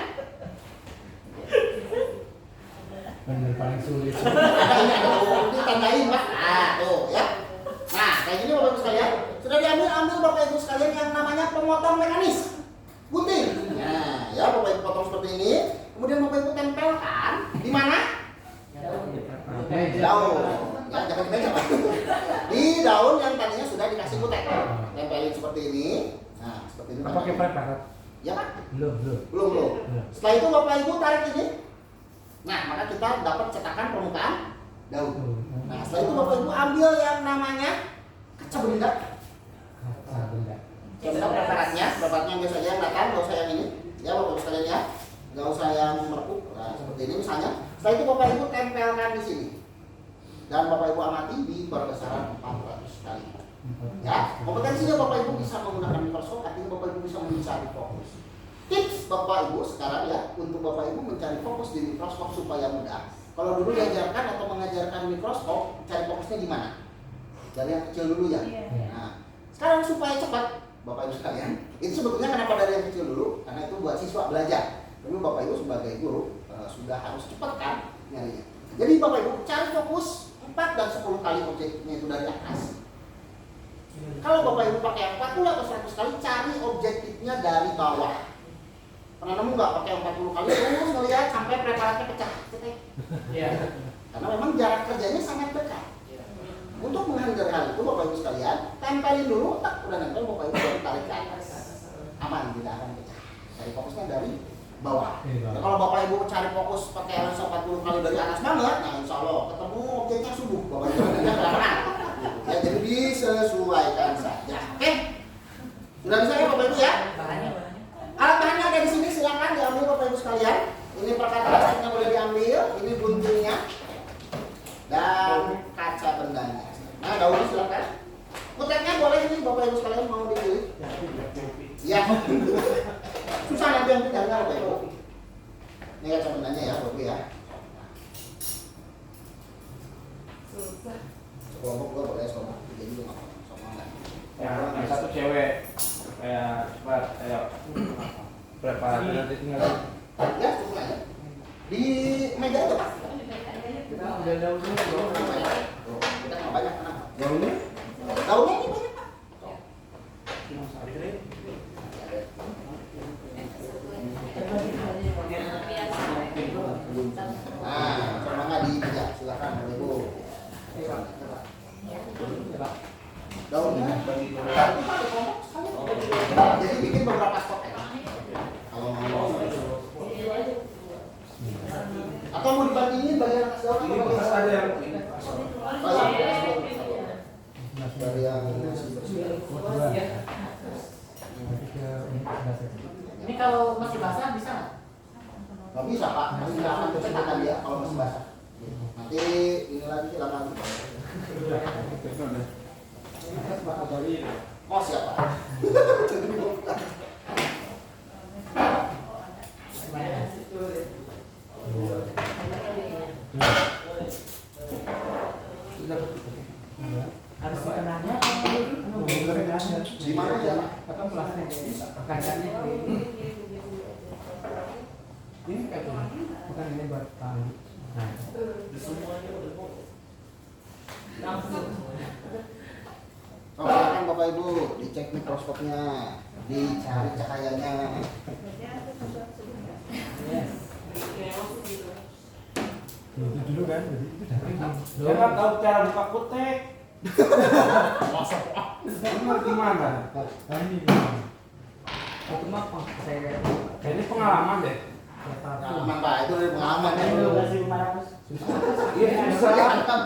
Bener paling sulit. Ada ditandain Pak. Nah, tuh ya. Nah, kayak gini Bapak Ibu sekalian. Sudah ambil Bapak Ibu sekalian yang namanya pemotong mekanis. Gunting. Nah, ya Bapak Ibu potong seperti ini. Kemudian Bapak Ibu tempelkan di mana? Daun. Ya, jangan di meja Pak. Di daun yang tadinya sudah dikasih kutek. Tempelin seperti ini. Nah, seperti ini. Pakai preparat. Ya Pak? Belum. Setelah itu Bapak Ibu tarik ini. Nah, maka kita dapat cetakan permukaan daun. Nah, setelah itu Bapak Ibu ambil yang namanya kaca benda. Kaca preparatnya yang biasa aja yang datang, nggak usah yang ini. Ya Bapak Ibu sekalian ya, nggak usah yang merekuk. Nah, seperti ini misalnya. Setelah itu Bapak Ibu tempelkan di sini. Dan Bapak Ibu amati di berbesaran 400 kali. Ya, kompetensinya Bapak Ibu bisa menggunakan mikroskop, artinya Bapak Ibu bisa mencari fokus. Tips Bapak Ibu sekarang ya, untuk Bapak Ibu mencari fokus di mikroskop supaya mudah. Kalau dulu diajarkan atau mengajarkan mikroskop, cari fokusnya di mana? Dari yang kecil dulu ya. Nah, sekarang supaya cepat, Bapak Ibu sekalian, itu sebetulnya kenapa dari yang kecil dulu? Karena itu buat siswa belajar. Tapi Bapak Ibu sebagai guru sudah harus cepat kan nyarinya. Jadi Bapak Ibu cari fokus 4 dan 10 kali objeknya itu dari atas. Kalau Bapak Ibu pakai 40 atau 100 kali, cari objektifnya dari bawah. Pernah nemu nggak pakai 40 kali terus ngelihat sampai preparatnya pecah? Iya. Karena memang jarak kerjanya sangat dekat. Untuk menghindari hal itu Bapak Ibu sekalian, tempelin dulu, tak udah nempel Bapak Ibu baru tarik ke atas. Aman, tidak akan pecah. Cari fokusnya dari bawah. Ya, kalau Bapak Ibu cari fokus pakai lensa 40 kali dari atas banget, nah insya Allah ketemu objeknya subuh Bapak Ibu nggak ya, jadi disesuaikan saja. Oke, sudah bisa ya Bapak Ibu ya? Bahannya. Alat-bahannya ada di sini, silakan diambil Bapak Ibu sekalian. Ini perekat plastiknya boleh diambil, ini guntingnya dan kaca bendanya. Nah, daunnya silakan. Kuteknya boleh ini Bapak Ibu sekalian mau dipilih. Iya. Susah nanti yang tinggalnya Bapak Ibu. Ini kaca bendanya ya Bapak Ibu ya. Susah. Sekelompok juga boleh, sekelompok tiga juga nggak apa-apa. Sama nggak? Yang satu cewek kayak cepat ayo preparasi nanti tinggal Ya, cukup aja. Di meja itu Pak. Kita udah daun dulu. Kita nggak banyak kenapa? daunnya Daunnya ini banyak Pak. Nah, sama nggak di meja? Silakan Ibu. Daunnya bagi jadi bikin beberapa stok ya. Kalau mau atau mau dibandingin bagian atas daun ini atau bekas bagian ada yang dari yang Ini kalau masih basah bisa nggak? nggak bisa Pak, nanti nggak akan kecepatan dia kalau masih basah. Nanti ini lagi silakan. Oh siapa? Harus dikenalnya Di mana ya Pak? Atau plastik kacanya ini kayak gini. Bukan ini buat tali. Nah, Oh, silakan Bapak Ibu dicek mikroskopnya, dicari cahayanya. itu dulu kan, jadi itu dari saya nggak tahu cara buka kutek ini gimana ini itu mah saya ini pengalaman deh Pengalaman Pak, itu dari pengalaman ya. 12.500. iya susah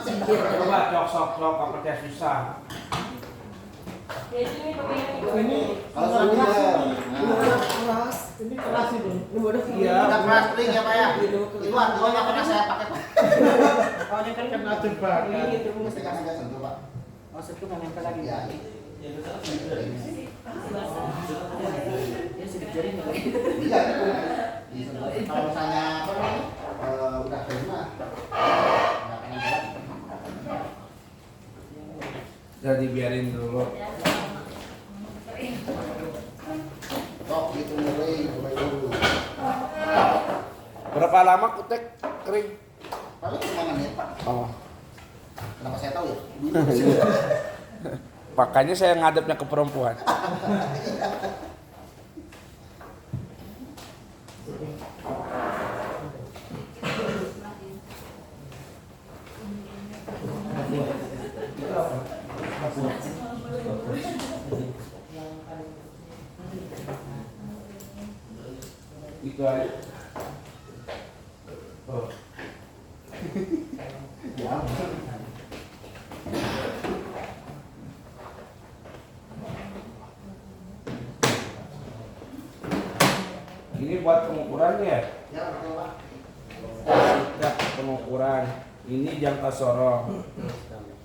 Susah. coba cok apa kayak susah ini Kalau sudah keras, ini keras ini. Ini bodoh Iya. udah plastik ya Pak ya. Itu artinya nggak pernah saya pakai Pak. Oh, ini kan Kena jebakan. Ini Mesti kan saya sentuh Pak. maksudku nggak nempel lagi. Ya. Ya sedikit jari nggak lagi. Iya itu. Disentuh. Kalau misalnya apa namanya udah terima, nggak akan jalan. udah dibiarin dulu Tok gitu mulai dulu. berapa lama kutek kering Paling 5 menit Pak. oh Kenapa saya tahu ya? makanya saya ngadepnya ke perempuan itu aja oh Ya. ini buat pengukuran ya Ya betul Pak. sikat pengukuran ini jangka sorong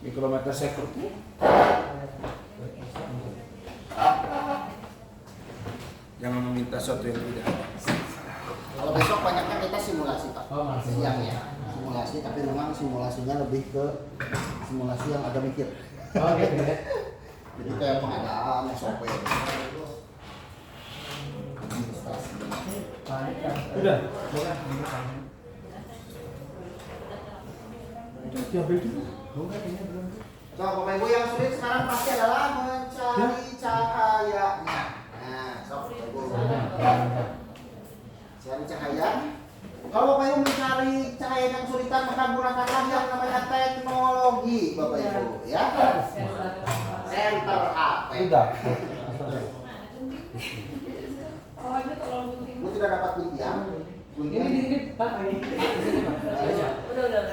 mikrometer security jangan meminta sesuatu yang tidak ada. Kalau besok banyaknya kita simulasi Pak. Oh, masih. Siang ya. Simulasi tapi memang simulasinya lebih ke simulasi yang agak mikir. Oh gitu ya. Jadi kayak pengadaan SOP. Udah. Itu diambil dulu. Enggak kayaknya belum. Coba Bapak Ibu yang sulit sekarang pasti adalah mencari cahayanya. Nah, sok Bapak Ibu. Cari cahaya. Kalau Bapak Ibu mencari cahaya yang kesulitan maka gunakanlah yang namanya teknologi Bapak Ibu ya. Center HP. Udah. Ibu tidak dapat kuntiang. Kuntiang. Ini Pak ini. Udah.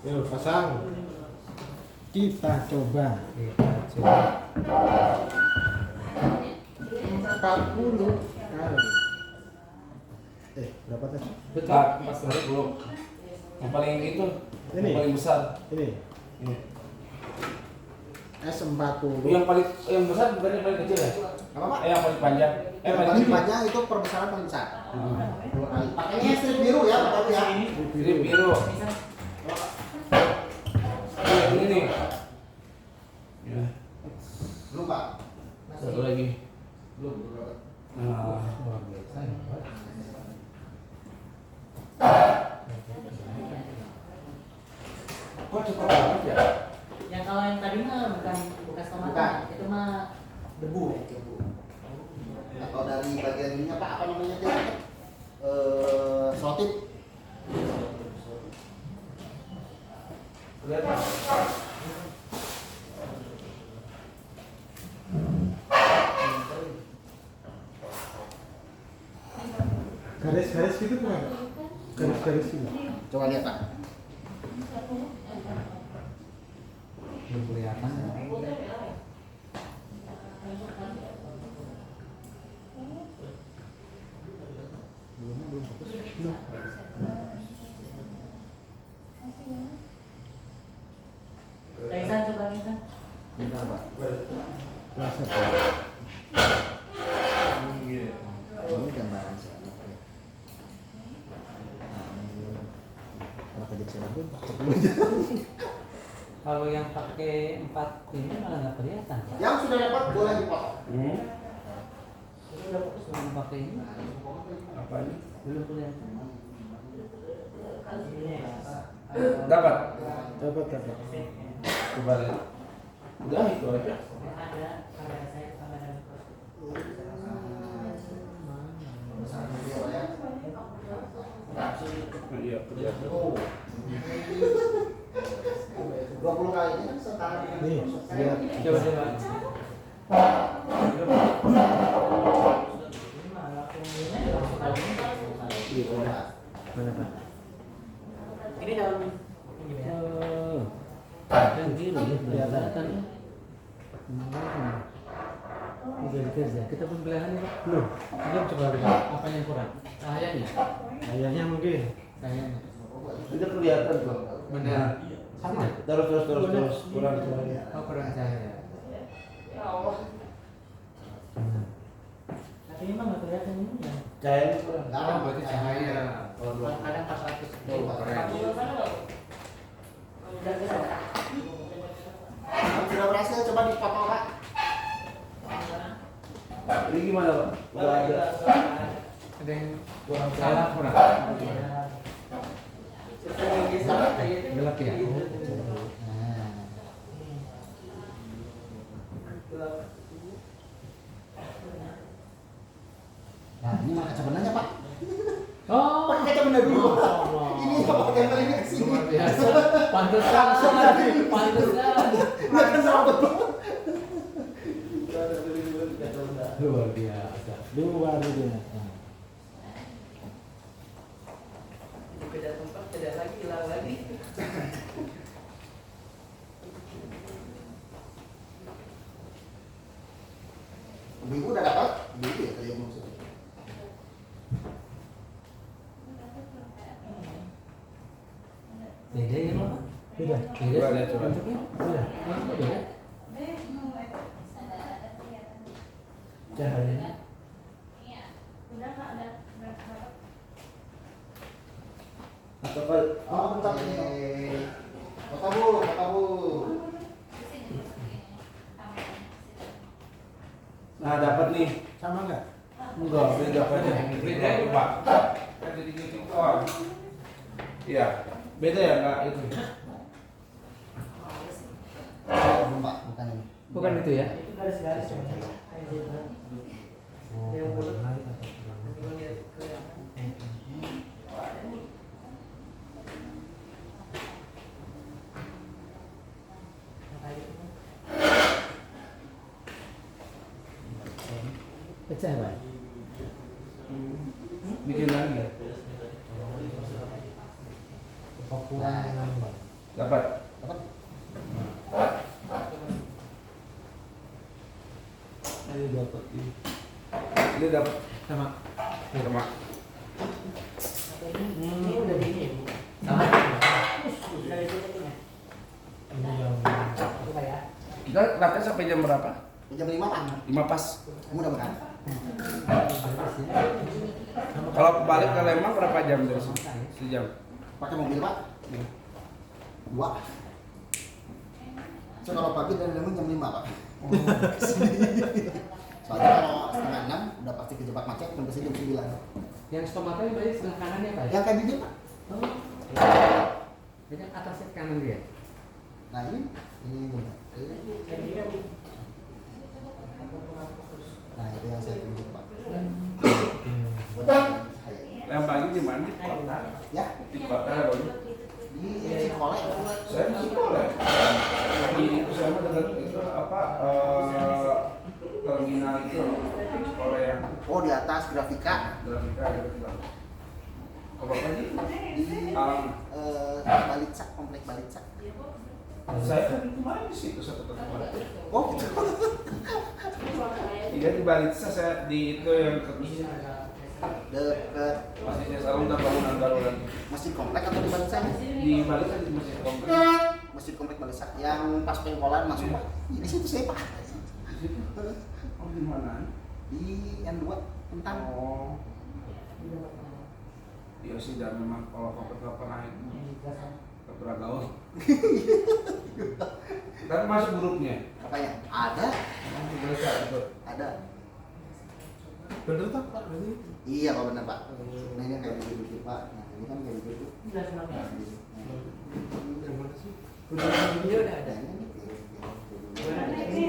Yuk, pasang. Kita coba. 40 kali. Berapa tadi? Betul. 40. Yang paling itu. Ini? Yang paling besar. Ini. Ini. S40. Yang besar bukan yang paling kecil ya? Apa Pak? Yang paling panjang. Yang paling panjang itu perbesaran paling besar. 10 kali. Pakainya strip biru ya Bapak Ibu ya. Ini biru. Ini Yang ini. Ya. Belum Pak. Satu lagi. Belum. Nah, Luar biasa ya, Pak. kok cepat banget ya? Yang kalau yang tadi mah bukan bekas Bukan. tomat, itu mah debu ya. Nah, kalau dari bagian ininya Pak, apa namanya dia? Selotip. Lihat Pak. Garis-garis gitu bukan? Garis-garis gitu. Coba lihat Pak. Belum kelihatan. Belum fokus. Belum. Kaisan coba Kaisan. Bentar Pak. Rasa Ini gambaran sih. Kenapa jadi saya belum Pak? Kalau yang pakai 4 ini malah nggak kelihatan. Pak. Yang sudah dapat boleh dipotong. Yang pakai ini Apa ini? belum kelihatan. Dapat. Dapat. Coba lihat. Udah itu aja. Ada kamera saya, kamera Iya, kelihatan. 20 kali ini kan setara Nih, lihat. Coba. Mana Pak? ini dalam Yang kiri ya, kelihatan. Udah dikerja. Kita pun belahan ya Pak? Belum. Belum coba lihat. Apa yang kurang? Cahayanya. Cahayanya mungkin. Cahayanya. Itu kelihatan tuh. Benar. Sama. Terus kurang cahaya. Oh, kurang cahaya. tapi ini mah nggak kelihatan ini ya. Cahaya kurang. Oh, berarti cahaya. Kadang 400. Keren. Udah bisa. sudah berhasil, coba dipotong Pak. Ini gimana Pak? Udah ada. Ada yang salah kurang. Gelap ya. Nah, ini mah kaca benarnya Pak. Oh, Pakai kaca benar dulu. Masya Allah. Ini Pak tempelnya ke sini. Luar biasa. Pantesan. Pantesan. Nggak kan sahabat Pak. Luar biasa. Luar biasa. Beda tempat, beda lagi, hilang lagi. Ibu udah dapat? Ibu ya tadi yang maksudnya. Beda ya Pak? Beda. Coba lihat, coba. Bentuknya? Beda. Beda. Cahayanya. Atau Pak? Oh, bentar nih. Kota Bu. Nah, dapat nih. Sama nggak? Enggak, beda beda itu Pak. Ada di TikTok. Iya, beda ya Kak itu. Belum Pak, bukan ini. Bukan itu ya? Itu garis-garis. Yang bulat. Pecah Pak? Bikin lagi. Apa kurang? Dapat. Dapat? Ini dapat ini. Ini dapat Sama. sama. Ini udah gini ya, Bu. Sama. Udah itu ya. Ini yang Coba ya. Kita datang sampai jam berapa? Jam 5 Pak. 5 pas. Kamu udah makan? Kalau balik ke Lembang berapa jam dari sini? Sejam. Pakai mobil Pak? 2. So, kalau pagi dari jam 5 Pak. Soalnya kalau setengah 6 udah pasti kejebak macet, sampai jam 9. Yang stomatnya berarti sebelah kanannya Pak? Yang kayak bibir Pak. Oh. Jadi atasnya kanan dia. Nah ini nah itu yang saya tunjuk Pak. Yang pagi di mana? Di kota. Ya, Di kota ya, Bang? di sekolah ya. Saya di sekolah. Di saya mah dekat itu apa terminal itu sekolah yang Oh di atas grafika grafika gitu. Apa tadi? di Alam. Balitsa, komplek Balitsa. Saya kan kemarin di situ satu tempat. Oh gitu. Iya di Balitsa saya di itu yang ke Deket masjidnya Sarung dan bangunan baru lagi. masjid komplek atau di Balitsa? Di Balitsa di masjid kompleks. Masjid komplek Balitsa yang pas pengkolan masuk Pak. Di situ saya Pak. Di situ. Oh di mana? Di N2 tentang Iya sih dan memang kalau kapan-kapan naik ke Bragau. Tapi masuk grupnya. apanya? Ada, Bisa itu. ada. Bener tak Pak? Berarti? Iya Pak benar Pak. Nah ini kayak gitu Pak. Nah ini kan kayak gitu. Jelas banget. Nah, ini. Yang mana sih? Video udah ada. Nah, ini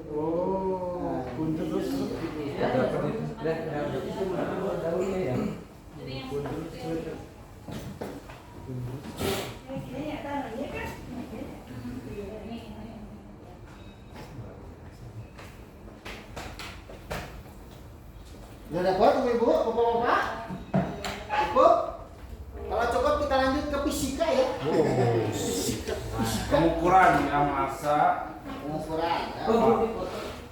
Oh, punten terus. Dapat itu. Dapat itu daunnya ya. Udah dapat Ibu, Bapak-bapak? Cukup? Kalau cukup kita lanjut ke fisika ya. Fisika. Pengukuran ya masa. Pengukuran. Ya.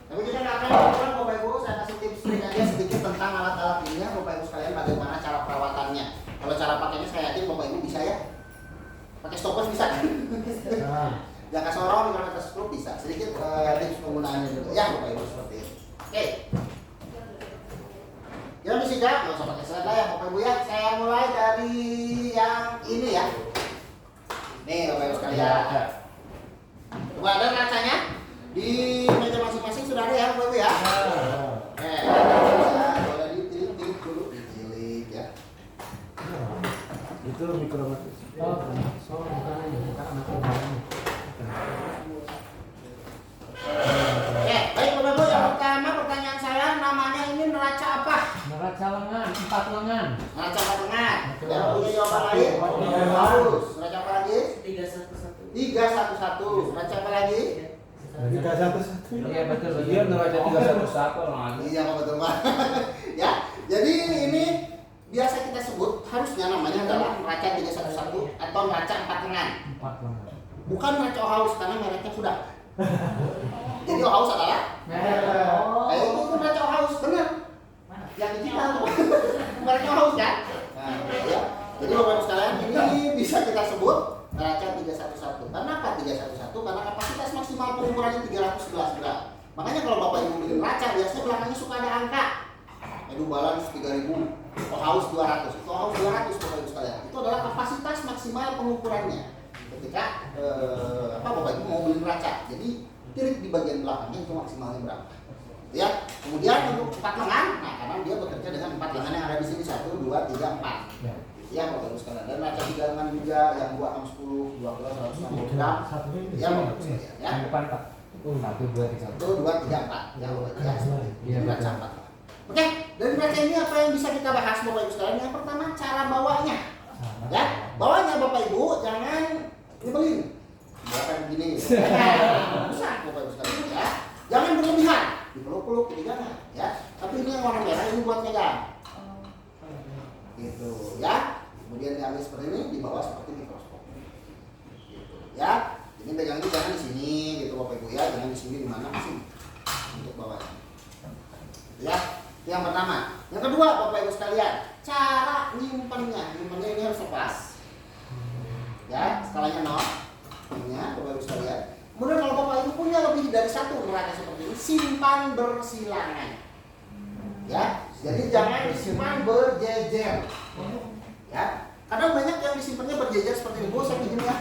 Tapi kita nggak akan mengukuran Bapak Ibu, saya kasih tips aja sedikit tentang alat-alat ini ya Bapak Ibu sekalian bagaimana cara perawatannya. Kalau cara pakainya saya yakin Bapak Ibu bisa ya. Pakai stopwatch bisa. Jaka sorong micrometer screw bisa. Sedikit tips penggunaannya dulu ya Bapak Ibu seperti ini. Oke. Kita fisika, nggak usah pakai slide lah ya Bapak Ibu ya. Saya mulai dari yang ini ya. Nih Bapak Ibu sekalian. Coba ada kacanya di meja masing-masing sudah ada ya Bapak Ibu ya. Boleh ditilik dulu, ditilik ya. Itu mikrometer. Oh, bukan aja, bukan makrometer. Oke, baik Bapak Ibu, yang pertama pertanyaan saya namanya ini neraca apa? Neraca lengan, 4 lengan. Neraca apa lengan? Yang punya jawaban lain? Harus. Neraca apa lagi? 311. 311. Neraca apa lagi? 311. Iya betul. Iya neraca 311 lagi. Iya betul Pak. Ya, jadi ini biasa kita sebut harusnya namanya adalah neraca 311 atau neraca 4 lengan. 4 lengan. Bukan neraca Ohaus karena mereknya kuda. Jadi Ohaus adalah itu neraca Ohaus benar. Yang digital tuh. Mereknya Ohaus kan? Nah, ya. Jadi Bapak Ibu sekalian ini bisa kita sebut neraca 311. Karena apa 311? Karena kapasitas maksimal pengukurannya 311 gram. Makanya kalau Bapak Ibu beli neraca biasanya belakangnya suka ada angka. Edu balance 3000, Ohaus 200. Itu Ohaus 200 Bapak Ibu sekalian. Itu adalah kapasitas maksimal pengukurannya. Ketika Bapak Ibu mau beli neraca. Jadi tirik di bagian belakangnya itu maksimalnya berapa. Ya, kemudian untuk 4 lengan, nah karena dia bekerja dengan 4 lengan yang ada di sini 1, 2, 3, 4. Ya. Ya, Bapak Ibu sekalian. Dan neraca 3 lengan juga yang 2, 6, 10, 12, 160 gram. Ya, Bapak Ibu sekalian. Ya. Yang depan Pak. 1, 2, 3. 1, 2, 3, 4. Ya, Bapak Ibu. Ya, Iya, neraca 4. Oke, dari neraca ini apa yang bisa kita bahas Bapak Ibu sekalian? Yang pertama cara bawanya. Ya, bawanya Bapak Ibu jangan nyebelin. Berapa yang begini? Susah Bapak Ibu sekalian ya. Jangan berlebihan. Dipeluk-peluk jangan ya. Tapi ini yang warna merah ini buat megang. Gitu ya. Kemudian diambil seperti ini, di bawah seperti mikroskop. Gitu ya. Ini pegangnya jangan di sini gitu Bapak Ibu ya, jangan di sini di mana sih untuk bawahnya. Ya, itu yang pertama. Yang kedua Bapak Ibu sekalian, cara nyimpannya. Nyimpannya ini harus lepas. Ya, skalanya 0. Ya, Bapak Ibu sekalian. Kemudian kalau Bapak Ibu punya lebih dari 1 neraca seperti ini, simpan bersilangan. Ya, jadi jangan disimpan berjejer. Ya, kadang banyak yang disimpannya berjejer seperti ini. Bu, saya pinjam ya.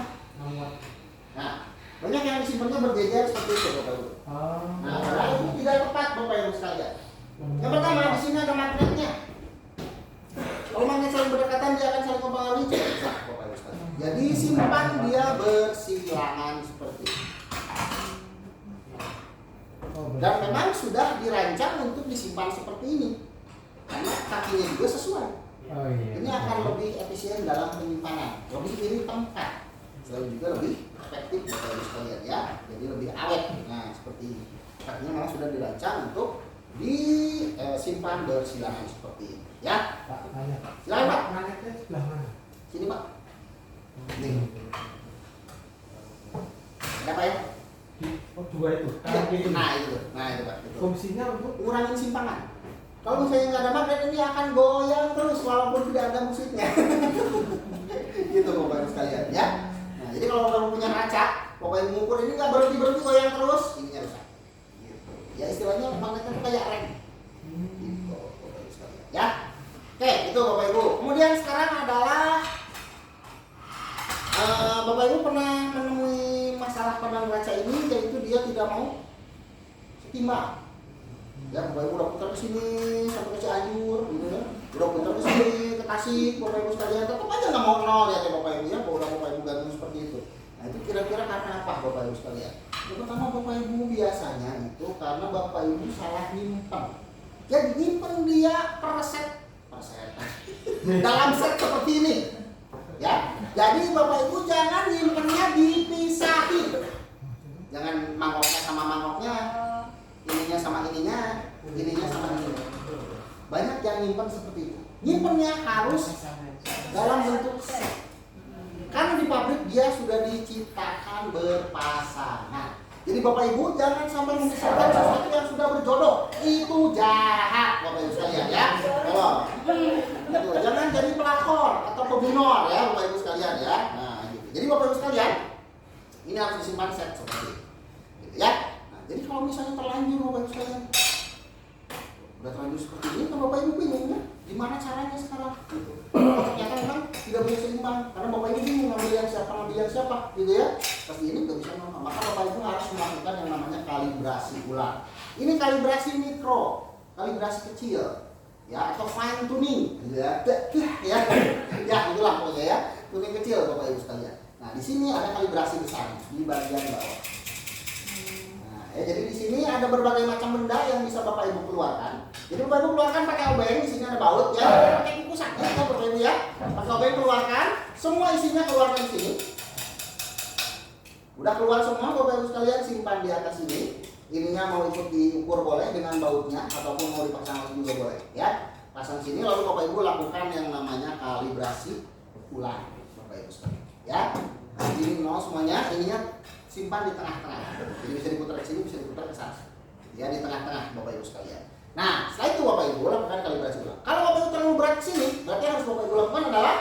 Nah, banyak yang disimpannya berjejer seperti itu Bapak Ibu. Nah, padahal itu tidak tepat Bapak Ibu sekalian. Yang pertama di sini ada magnetnya. Kalau magnet saling berdekatan dia akan saling mempengaruhi. Bisa Bapak Ibu sekalian. Jadi simpan dia bersilangan seperti ini. Dan memang sudah dirancang untuk disimpan seperti ini karena kakinya juga sesuai. Oh iya. Ini akan lebih efisien dalam penyimpanan, lebih irit tempat, selalu juga lebih efektif Bapak Ibu sekalian ya. Jadi lebih awet. Nah seperti ini. Kakinya memang sudah dirancang untuk disimpan bersilangan seperti ini. Ya. Pak, banyak. Silakan Pak. Magnetnya sebelah mana? Sini Pak. Nih. Ada apa ya? Oh, dua itu. Ya, Itu. nah itu Pak. Itu. Fungsinya untuk Ngurangin simpangan. Kalau misalnya nggak ada magnet ini akan goyang terus walaupun tidak ada musiknya. Gitu Bapak Ibu sekalian ya. Nah jadi kalau Bapak Ibu punya kaca, Bapak Ibu mengukur ini nggak berhenti goyang terus, ininya rusak. Gitu. Ya istilahnya magnetnya itu kayak rem. Gitu Bapak Ibu sekalian ya. Oke itu Bapak Ibu. Kemudian sekarang adalah Bapak Ibu pernah menemui masalah pada kaca ini, yaitu dia tidak mau setimbang. Ya, Bapak Ibu udah putar ke sini sampai ke Cianjur, gitu kan? Udah putar ke sini ke Tasik, Bapak Ibu sekalian, tetap aja nggak mau nol ya Bapak Ibu ya, udah Bapak Ibu gantung seperti itu. Nah itu kira-kira karena apa Bapak Ibu sekalian? Yang pertama Bapak Ibu biasanya itu karena Bapak Ibu salah nyimpen. Jadi nyimpen dia per set dalam set seperti ini. Ya, jadi Bapak Ibu jangan nyimpennya dipisahin. Jangan mangkoknya sama mangkoknya, ininya sama ininya sama ininya. Banyak yang nyimpen seperti itu. Nyimpennya harus dalam bentuk set. Karena di pabrik dia sudah diciptakan berpasangan. Jadi Bapak Ibu jangan sampai memisahkan sesuatu yang sudah berjodoh. Itu jahat Bapak Ibu sekalian ya. Tolong. Gitu. Jangan jadi pelakor atau pebunor ya Bapak Ibu sekalian ya. Nah, gitu. Jadi Bapak Ibu sekalian, ini harus disimpan set seperti ini. Gitu ya. Nah, jadi kalau misalnya terlanjur Bapak Ibu sekalian, udah terlanjur seperti ini, kan Bapak Ibu bingung ya, gimana caranya sekarang? Gitu. Ternyata memang tidak bisa seimbang, karena Bapak Ibu bingung ngambil yang siapa, gitu ya. Pasti ini nggak bisa normal. Maka Bapak Ibu harus melakukan yang namanya kalibrasi ulang. Ini kalibrasi mikro, kalibrasi kecil, ya atau fine tuning, gitu ya. Ya itulah pokoknya ya, tuning kecil Bapak Ibu sekalian. Nah di sini ada kalibrasi besar di bagian bawah. Ya, jadi di sini ada berbagai macam benda yang bisa Bapak Ibu keluarkan. Jadi Bapak Ibu keluarkan pakai obeng, di sini ada baut ya, pakai kukusan ya Bapak Ibu ya. Pakai obeng keluarkan, semua isinya keluarkan di sini. Udah keluar semua Bapak Ibu sekalian, simpan di atas ini. Ininya mau ikut diukur boleh dengan bautnya ataupun mau dipasang lagi juga boleh ya. Pasang sini lalu Bapak Ibu lakukan yang namanya kalibrasi ulang Bapak Ibu sekalian ya. Nah, ini nol semuanya, ininya simpan di tengah-tengah. Jadi bisa diputar ke sini, bisa diputar ke sana. Ya di tengah-tengah Bapak Ibu sekalian. Nah, setelah itu Bapak Ibu lakukan kalibrasi ulang. Kalau Bapak Ibu terlalu berat ke sini, berarti yang harus Bapak Ibu lakukan adalah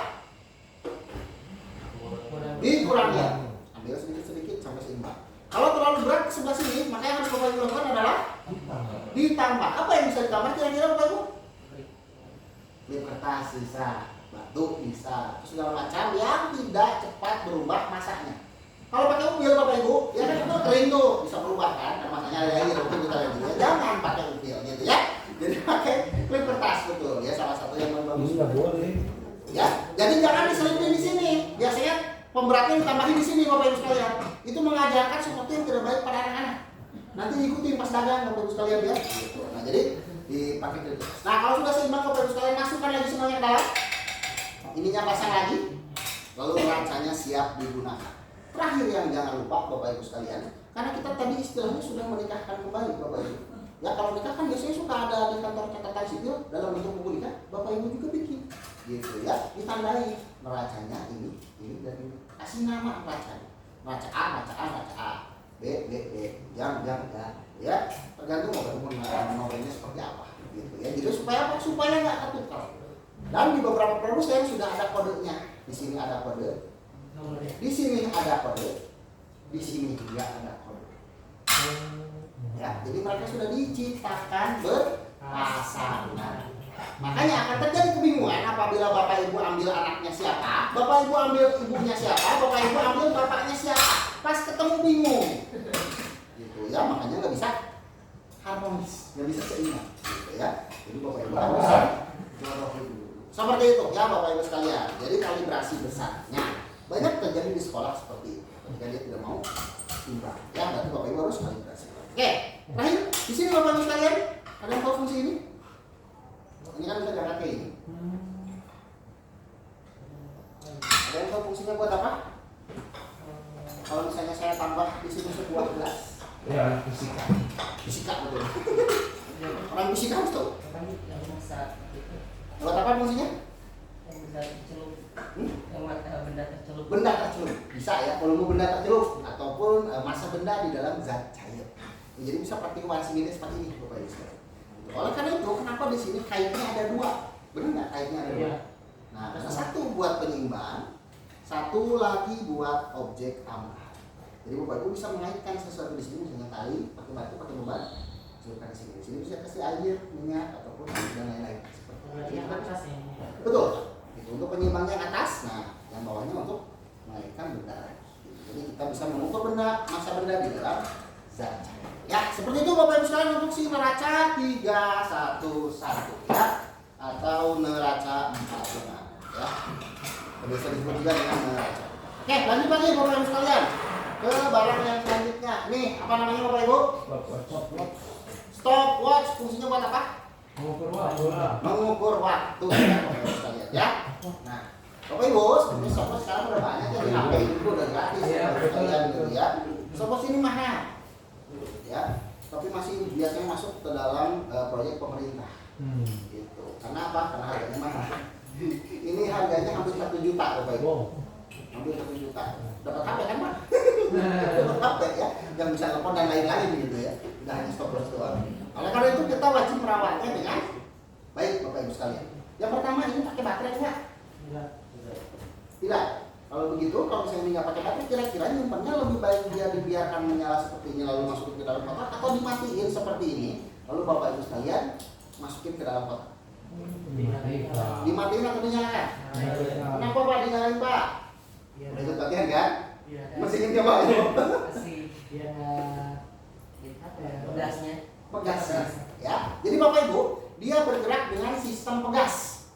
dikurangi. Ambil sedikit-sedikit sampai seimbang. Kalau terlalu berat ke sebelah sini, maka yang harus Bapak Ibu lakukan adalah ditambah. Apa yang bisa ditambah kira-kira Bapak Ibu? Lem kertas bisa, batu bisa, terus segala macam yang tidak cepat berubah masanya. Kalau pakai upil Bapak Ibu, ya kan itu kering tuh, bisa berubah kan, dan masanya ada air mungkin kita lagi ya. Jangan pakai upil gitu ya. Jadi pakai klip kertas betul ya, salah satu yang bagus. nggak boleh. Ya, jadi jangan diselipin di sini. Biasanya pemberatnya ditambahin di sini Bapak Ibu sekalian. Itu mengajarkan sesuatu yang tidak baik pada anak-anak. Nanti ikutin pas dagang Bapak Ibu sekalian ya. Gitu. Nah jadi dipakai klip kertas. Nah kalau sudah seimbang Bapak Ibu sekalian, masukkan lagi semuanya ke dalam. Ininya pasang lagi, lalu kancanya siap digunakan. Terakhir yang jangan lupa Bapak Ibu sekalian, karena kita tadi istilahnya sudah menikahkan kembali Bapak Ibu. Ya kalau nikah kan biasanya suka ada di kantor catatan sipil dalam bentuk buku nikah, Bapak Ibu juga bikin, gitu ya, ditandai neracanya ini dan ini. Kasih nama neracanya, neraca A, neraca A, B, jam, ya, tergantung Bapak Ibu nomornya seperti apa, gitu ya. Jadi supaya apa? Supaya nggak ketukar. Dan di beberapa produk saya sudah ada kodenya. Di sini ada kode. Di sini ada kode, di sini juga ada kode. Ya, jadi mereka sudah diciptakan berpasangan. Makanya akan terjadi kebingungan apabila Bapak Ibu ambil anaknya siapa, Bapak Ibu ambil ibunya siapa, Bapak Ibu ambil bapaknya siapa. pas ketemu bingung. Gitu ya, makanya nggak bisa harmonis, nggak bisa seimbang. Gitu ya. Jadi Bapak Ibu harus seperti itu ya Bapak Ibu sekalian. Jadi kalibrasi besarnya banyak terjadi di sekolah seperti itu. Ketika dia tidak mau imbang, ya berarti Bapak Ibu harus kalibrasi. Oke, terakhir di sini Bapak Ibu sekalian, ada yang tahu fungsi ini? Ini kan bisa diangkat kayak ini. Ada yang tahu fungsinya buat apa? Kalau misalnya saya tambah di sini sebuah gelas, Ya, fisika. fisika betul. Orang fisika harus tahu. Yang bisa itu, Buat apa fungsinya? yang benda tercelup, Hmm? yang benda tercelup. Benda tercelup bisa ya, volume benda tercelup ataupun massa benda di dalam zat cair. Jadi bisa partikel sendiri seperti ini Bapak Ibu sekalian. Oleh karena itu, kenapa di sini kaitnya ada dua? Benar nggak kaitnya ada dua? Iya. Nah, satu buat penyeimbang, satu lagi buat objek tambahan. Jadi Bapak Ibu bisa mengaitkan sesuatu di sini, misalnya tali, pakai batu, pakai beban, celupkan di sini. Di sini bisa kasih air, minyak ataupun dan lain-lain. Seperti Yang itu. atas ini. Betul. Itu untuk penyeimbangnya yang atas, nah yang bawahnya untuk menaikkan benda. Jadi kita bisa mengukur benda, massa benda di dalam zat cair. Ya, seperti itu Bapak Ibu sekalian untuk si neraca 311 ya, atau neraca 4 ya. Biasa disebut juga dengan neraca. Oke, lanjut lagi Bapak Ibu sekalian ke barang yang selanjutnya. Nih, apa namanya Bapak Ibu? Stopwatch. Fungsinya buat apa? Mengukur waktu. Mengukur waktu ya Bapak Ibu sekalian ya. Nah, Bapak Ibu, sebenarnya stopwatch sekarang udah banyak ya di HP itu udah gratis ya Bapak Ibu sekalian gitu ya. Stopwatch ini mahal, ya, tapi masih biasanya masuk ke dalam proyek pemerintah, gitu. Karena apa? Karena harganya mahal. Ini harganya hampir 1 juta Bapak Ibu. Hampir 1 juta. Dapat HP kan Pak? Dapat HP ya, yang bisa telepon dan lain-lain gitu ya. Tidak hanya stopwatch doang. Oleh karena itu kita wajib merawatnya dengan baik Bapak Ibu sekalian. Yang pertama, ini pakai baterai enggak? Tidak. Kalau begitu, kalau misalnya ini nggak pakai baterai, kira-kira nyimpannya lebih baik dia dibiarkan menyala seperti ini lalu masukin ke dalam kotak, atau dimatiin seperti ini lalu Bapak Ibu sekalian masukin ke dalam kotak. Dimatiin atau dinyalakan? Kenapa Pak dinyalain Pak? Udah ikut latihan kan? Mesinnya dia Pak? Kasih dia apa ya? Pedasnya. Pegas ya. Jadi Bapak Ibu, dia bergerak dengan sistem pegas.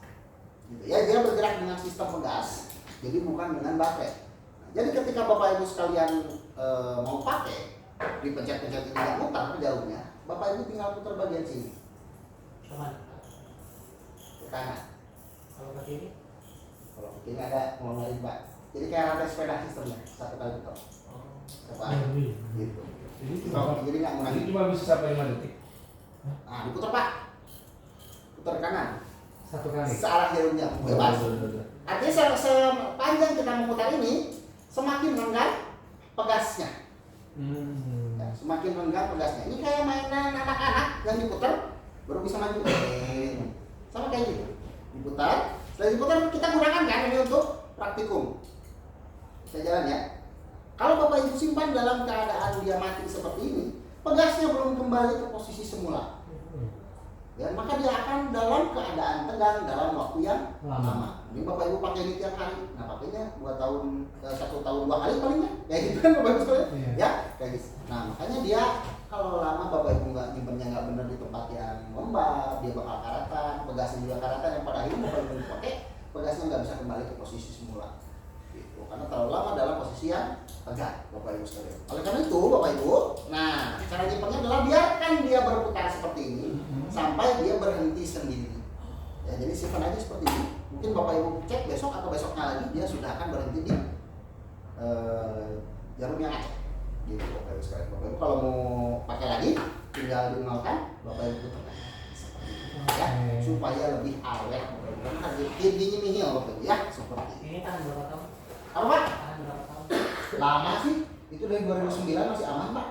Gitu ya, dia bergerak dengan sistem pegas. Jadi bukan dengan baterai. Nah, jadi ketika Bapak Ibu sekalian mau pakai, dipencet-pencet ini yang mutar ke jalurnya, Bapak Ibu tinggal putar bagian sini Kemana? ke kanan. Kalau pakai ini? Kalau ini ada mau ngelain Pak. Jadi kayak rantai sepeda sistemnya, satu kali putar. Oh. Coba gitu. Ini Jadi nggak ini menangis. cuma bisa sampai 5 detik. Nah, diputar Pak. Putar ke kanan. Satu kali. Searah jarumnya bebas. Artinya sepanjang kita memutar ini, semakin renggang pegasnya. Ya, semakin renggang pegasnya. Ini kayak mainan anak-anak yang diputar baru bisa maju. Sama kayak gitu. Diputar. Setelah diputar kita gunakan kan ini untuk praktikum. Saya jalan ya. Kalau Bapak Ibu simpan dalam keadaan dia mati seperti ini, pegasnya belum kembali ke posisi semula. Ya, maka dia akan dalam keadaan tegang dalam waktu yang lama. Ini Bapak Ibu pakai ini tiap hari. Nah, pakainya 2 tahun, 1 tahun 2 kali palingnya. Kayak gitu kan Bapak Ibu sekalian? Ya, kayak gitu. Nah, makanya dia kalau lama Bapak Ibu nggak nyimpennya nggak benar di tempat yang lembab, dia bakal karatan, pegasnya juga karatan, yang pada akhirnya Bapak Ibu pakai, pegasnya nggak bisa kembali ke posisi semula. Gitu. Karena terlalu lama dalam posisi yang tegak, Bapak Ibu sekalian. Oleh karena itu, Bapak Ibu, nah cara nyimpennya adalah biarkan dia berputar seperti ini sampai dia berhenti sendiri. Ya, jadi simpan aja seperti ini. Mungkin Bapak Ibu cek besok atau besoknya lagi dia sudah akan berhenti di jarum yang acak. Gitu Bapak Ibu sekalian. Bapak Ibu kalau mau pakai lagi tinggal dinolkan, Bapak Ibu putar seperti ini. Ya, supaya lebih awet. Karena harga intinya nihil Bapak Ibu ya, seperti ini. Ini tahan berapa tahun? Apa Pak? Tahan berapa tahun? Lama sih. Itu dari 2009 masih aman Pak.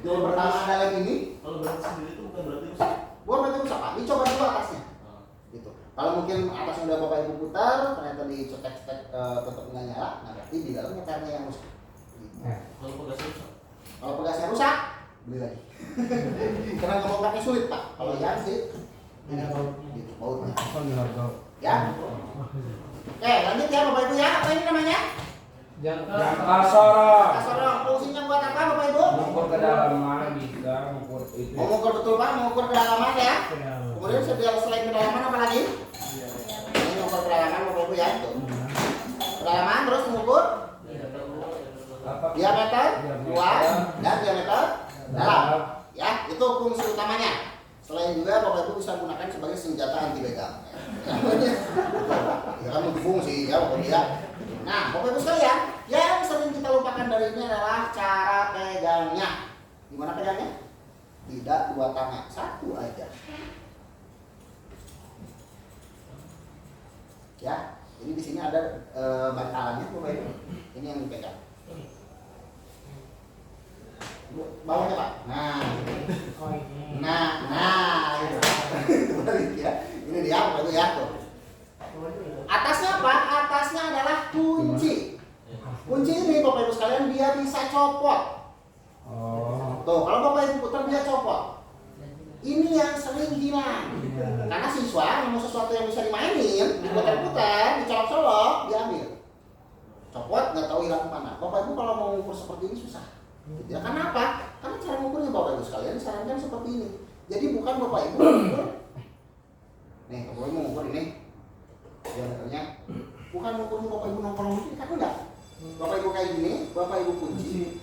Yang pertama ada lem ini, Kalau berarti sendiri itu bukan berarti rusak. bukan berarti rusak Pak. Dicoba dulu atasnya. Gitu. Kalau mungkin atasnya udah Bapak Ibu putar, ternyata dicetek-cetek tetap nggak nyala, nah berarti di dalamnya karena yang rusak. Gitu. Kalau pegasnya rusak. Kalau pegasnya rusak, beli lagi. Karena nggak mau pakai sulit Pak. Kalau yang sih, Ada bautnya. gitu, bautnya. Apa nih harga? Ya. Oke, lanjut ya Bapak Ibu ya. Apa ini namanya? Jangka sorong. Sorong, fungsinya buat apa Bapak Ibu? Mengukur kedalaman bisa, mengukur itu. Mengukur betul Pak, mengukur kedalaman ya. Kedalaman. Kemudian selain kedalaman apa lagi? Ini mengukur kedalaman Bapak Ibu ya. Tuh. Kedalaman terus mengukur Apa? diameter luas dan diameter dalam. Ya, itu fungsi utamanya. Selain juga Bapak Ibu bisa gunakan sebagai senjata anti begal. Ya kan fungsi ya Bapak Ibu ya. Nah, Bapak Ibu sekalian, yang sering kita lupakan dari ini adalah cara pegangnya. Gimana pegangnya? Tidak dua tangan, satu aja. Ya, ini di sini ada bantalannya Bapak Ibu. Ini yang dipegang. Bawahnya Pak. Nah, Oh ini. nah, itu balik ya. Ini dia Bapak Ibu ya tuh. Atasnya apa? Atasnya adalah kunci. Kunci ini Bapak Ibu sekalian dia bisa copot. Oh. Tuh, kalau Bapak Ibu putar dia copot. Ini yang sering hilang. Karena siswa mau sesuatu yang bisa dimainin, diputar-putar, dicolok-colok, diambil. Copot nggak tahu hilang kemana. Bapak Ibu kalau mau mengukur seperti ini susah. Ya, karena apa? Karena cara mengukurnya Bapak Ibu sekalian disarankan seperti ini. Jadi bukan Bapak Ibu mengukur. Nih, Bapak Ibu mengukur ini. Diameternya bukan mengukur Bapak Ibu nongkrong ini kan enggak. Bapak Ibu kayak gini, Bapak Ibu kunci.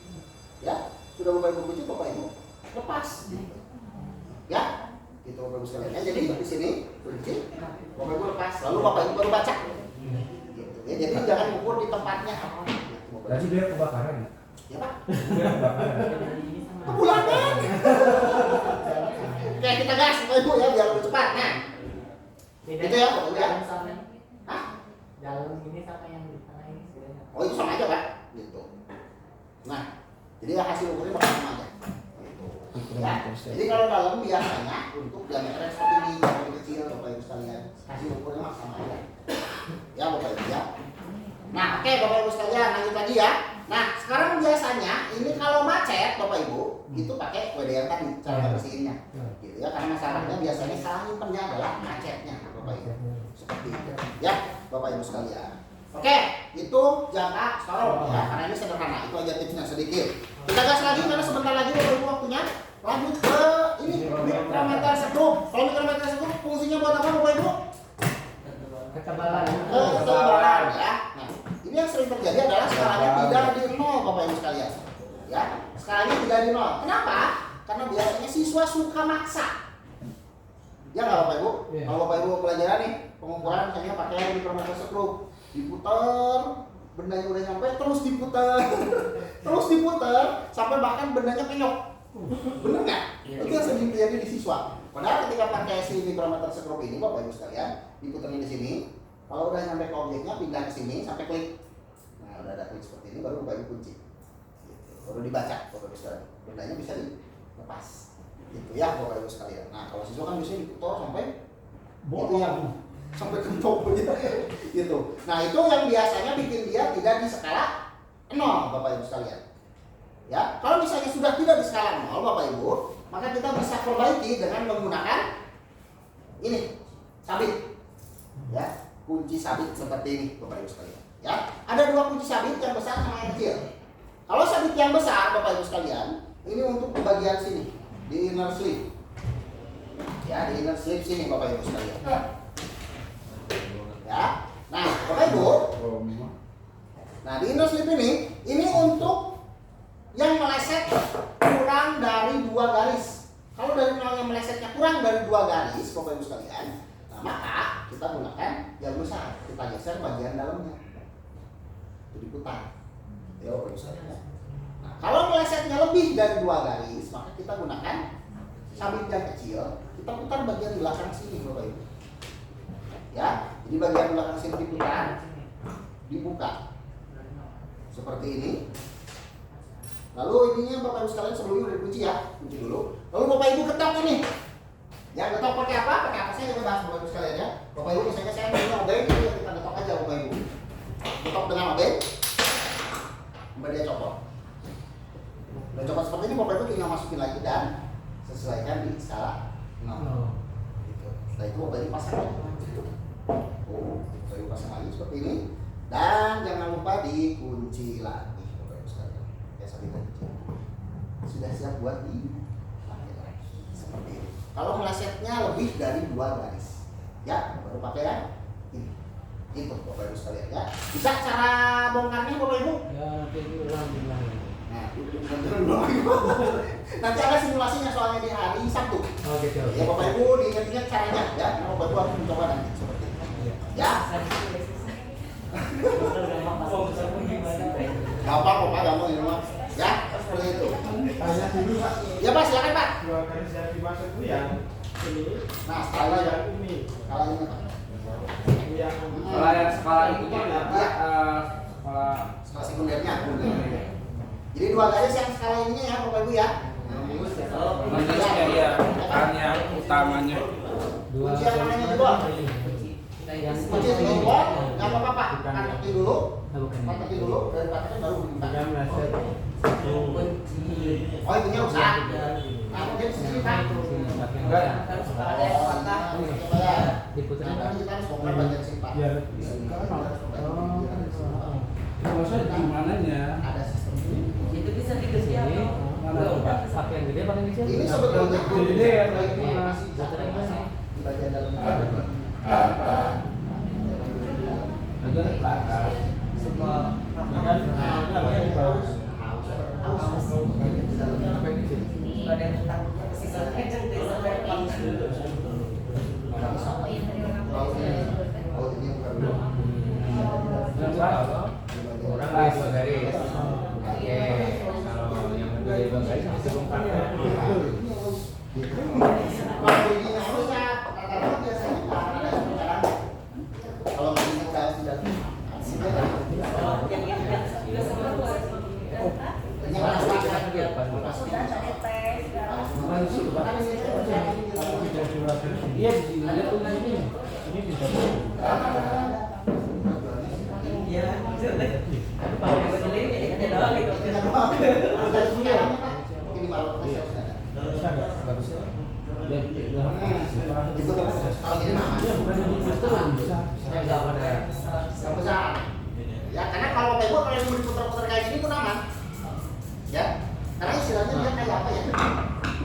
Ya, sudah Bapak Ibu kunci, Bapak Ibu lepas. Ya, gitu Bapak Ibu sekalian. Ya, jadi di sini kunci, Bapak Ibu lepas, lalu Bapak Ibu baru baca. Gitu. Ya, jadi jangan mengukur di tempatnya. Tadi dia kebakaran ya? Ya Pak. Dia kebakaran. Kepulangan. Oke, kita gas Bapak Ibu ya biar lebih cepat. Nah, Beda itu ya, Bapak Ibu ya. dalam sama Hah? dalam ini sama yang di tengah ini bedanya. Oh itu sama aja Pak. Gitu. Nah, jadi hasil ukurnya bakal sama aja. Gitu. Ya. Jadi kalau dalam biasanya untuk diameternya seperti ini, yang lebih kecil Bapak Ibu sekalian, hasil ukurnya mah sama aja. Ya Bapak Ibu ya. Nah, oke Bapak Ibu sekalian, lanjut lagi ya. Nah, sekarang biasanya ini kalau macet Bapak Ibu itu pakai WD yang tadi cara bersihinnya. Gitu ya, karena masalahnya biasanya salah nyimpennya adalah macetnya Bapak Ibu. Seperti itu. Ya, Bapak Ibu sekalian. Oke, itu jangka sorong ya, karena ini sederhana. Itu aja tipsnya sedikit. Kita gas lagi karena sebentar lagi Bapak Ibu waktunya. Lanjut ke ini mikrometer skrup. Kalau mikrometer skrup fungsinya buat apa Bapak Ibu? Ketebalan. Ketebalan ya. Nah, ini yang sering terjadi adalah skalanya tidak di 0 Bapak Ibu sekalian. Ya, skalanya tidak di 0. Kenapa? Karena biasanya siswa suka maksa. Ya nggak Bapak Ibu? Iya. Kalau Bapak Ibu pelajaran nih pengukuran misalnya pakai mikrometer skrup, diputer, bendanya udah nyampe terus diputer, terus diputer sampai bahkan bendanya penyok. Bener nggak? Itu yang sering terjadi di siswa. Padahal ketika pakai si mikrometer skrup ini Bapak Ibu sekalian, diputernya di sini, kalau udah nyampe ke objeknya pindah ke sini sampai klik. Nah udah ada klik seperti ini baru Bapak Ibu kunci. Gitu. Baru dibaca Bapak Ibu sekalian. Bendanya bisa dilepas. Gitu ya Bapak Ibu sekalian. Nah kalau siswa kan biasanya diputar sampai itu yang sampai kencok gitu. Nah itu yang biasanya bikin dia tidak di skala 0 Bapak Ibu sekalian. Ya, kalau misalnya sudah tidak di skala 0 Bapak Ibu, maka kita bisa perbaiki dengan menggunakan ini sabit. Ya, kunci sabit seperti ini Bapak Ibu sekalian. Ya, ada dua kunci sabit yang besar sama yang kecil. Kalau sabit yang besar Bapak Ibu sekalian, ini untuk di bagian sini, di inner sleeve. Ya, di inner sleeve sini Bapak Ibu sekalian. Ya. Nah, Bapak Ibu, nah di inner sleeve ini untuk yang meleset kurang dari 2 garis. Kalau dari yang melesetnya kurang dari 2 garis Bapak Ibu sekalian, nah maka kita gunakan yang besar, kita geser bagian dalamnya. Itu diputar. Ya Bapak Ibu sekalian. Nah, kalau melesetnya lebih dari 2 garis, maka kita gunakan sabit yang kecil, kita putar bagian belakang sini Bapak Ibu. Ya, jadi bagian belakang sini diputar, dibuka. Seperti ini. Lalu ininya Bapak Ibu sekalian sebelumnya udah dikunci ya, kunci dulu. Lalu Bapak Ibu ketok ini. Ya, ketok pakai apa? Pakai apa saya bahas Bapak Ibu sekalian ya. Bapak Ibu misalnya saya punya obeng, jadi kita ketok aja Bapak Ibu. Ketok dengan obeng, sampai dia copot. Udah copot seperti ini Bapak Ibu tinggal masukin lagi dan sesuaikan di skala 0. Gitu. Setelah itu Bapak Ibu pasang lagi. Oh, Bapak Ibu pasang lagi seperti ini. Dan jangan lupa dikunci lagi Bapak Ibu sekalian. Ya sambil kunci. Sudah siap buat dipakai lagi. Seperti ini. Kalau melesetnya lebih dari 2 garis, ya baru pakai yang ini. Itu Bapak Ibu sekalian ya. Bisa cara bongkarnya Bapak Ibu? Ya, nanti diulang. Nah, nanti ada simulasinya soalnya di hari Sabtu. Oh gitu. Ya Bapak Ibu diingat-ingat caranya ya. Karena Bapak Ibu harus mencoba nanti seperti itu. Ya. Gampang kok Pak, gampang ini Mas. Ya, seperti itu. Tanya dulu Pak. Ya Pak, silakan Pak. 2 garis yang dimaksud itu yang ini. Nah, skala yang ini. skala ini Pak. Yang Kalau yang skala itu kan apa? Skala Skala sekundernya. Jadi 2 garis yang skala ininya ya Bapak Ibu ya. manusia ya, kan yang utamanya. Kunci yang mananya di bawah? Kunci yang di bawah, nggak apa-apa Pak. Patakin dulu. Patakin dulu, dari patakin baru dibuka. Oh, itunya usaha. Nah, mungkin sendiri Pak. Ada yang patah. Nah, nanti kita harus bongkar bagian sini Pak. Maksudnya di mananya? Ada sistem ini. Itu bisa diganti apa? Pakai yang gede, pakai yang kecil. Ini sebetulnya Ini ya, masih di bagian dalam. Ada di belakang. Semua ada yang tentang sisa kenceng deh sampai panas dulu. Oh iya dari orang Oh, ini bukan dulu. Orang lagi 2 garis. Oke. Kalau yang gede 2 garis bisa bongkar. Kalau begini harusnya rata-rata biasanya ada yang sekarang. Kalau begini udah sudah Iya, ada tuh ini. Ini bisa. Iya, jelek. Tapi pakai jelek ini doang gitu. ini malu Bisa nggak? Bagus. Ya, itu kalau ini mah Enggak ada. yang besar. Ya karena kalau Bapak Ibu kalau yang diputar-putar kayak gini pun aman. Ya, karena istilahnya dia kayak apa ya?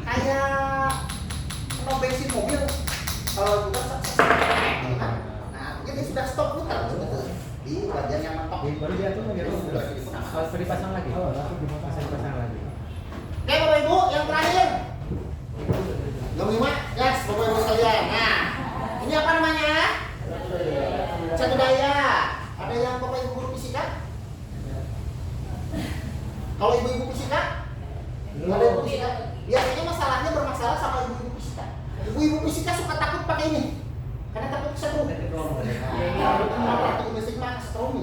Kayak kalau bensin mobil kalau juga nah mungkin dia sudah stop putar sebetulnya di bagian yang mentok. baru diatur lagi. Harus dipasang lagi. Oh, langsung dipasang lagi. Oke Bapak Ibu, yang terakhir yang 5, yes Bapak Ibu sekalian. Nah, ini apa namanya? Satu daya. Ada yang Bapak Ibu guru fisika? Kalau ibu-ibu fisika? Ada ibu fisika? Biasanya masalahnya bermasalah sama ibu-ibu fisika. Ibu-ibu fisika suka takut pakai ini. Karena takut kesetrum. Takut listrik mah kesetrum.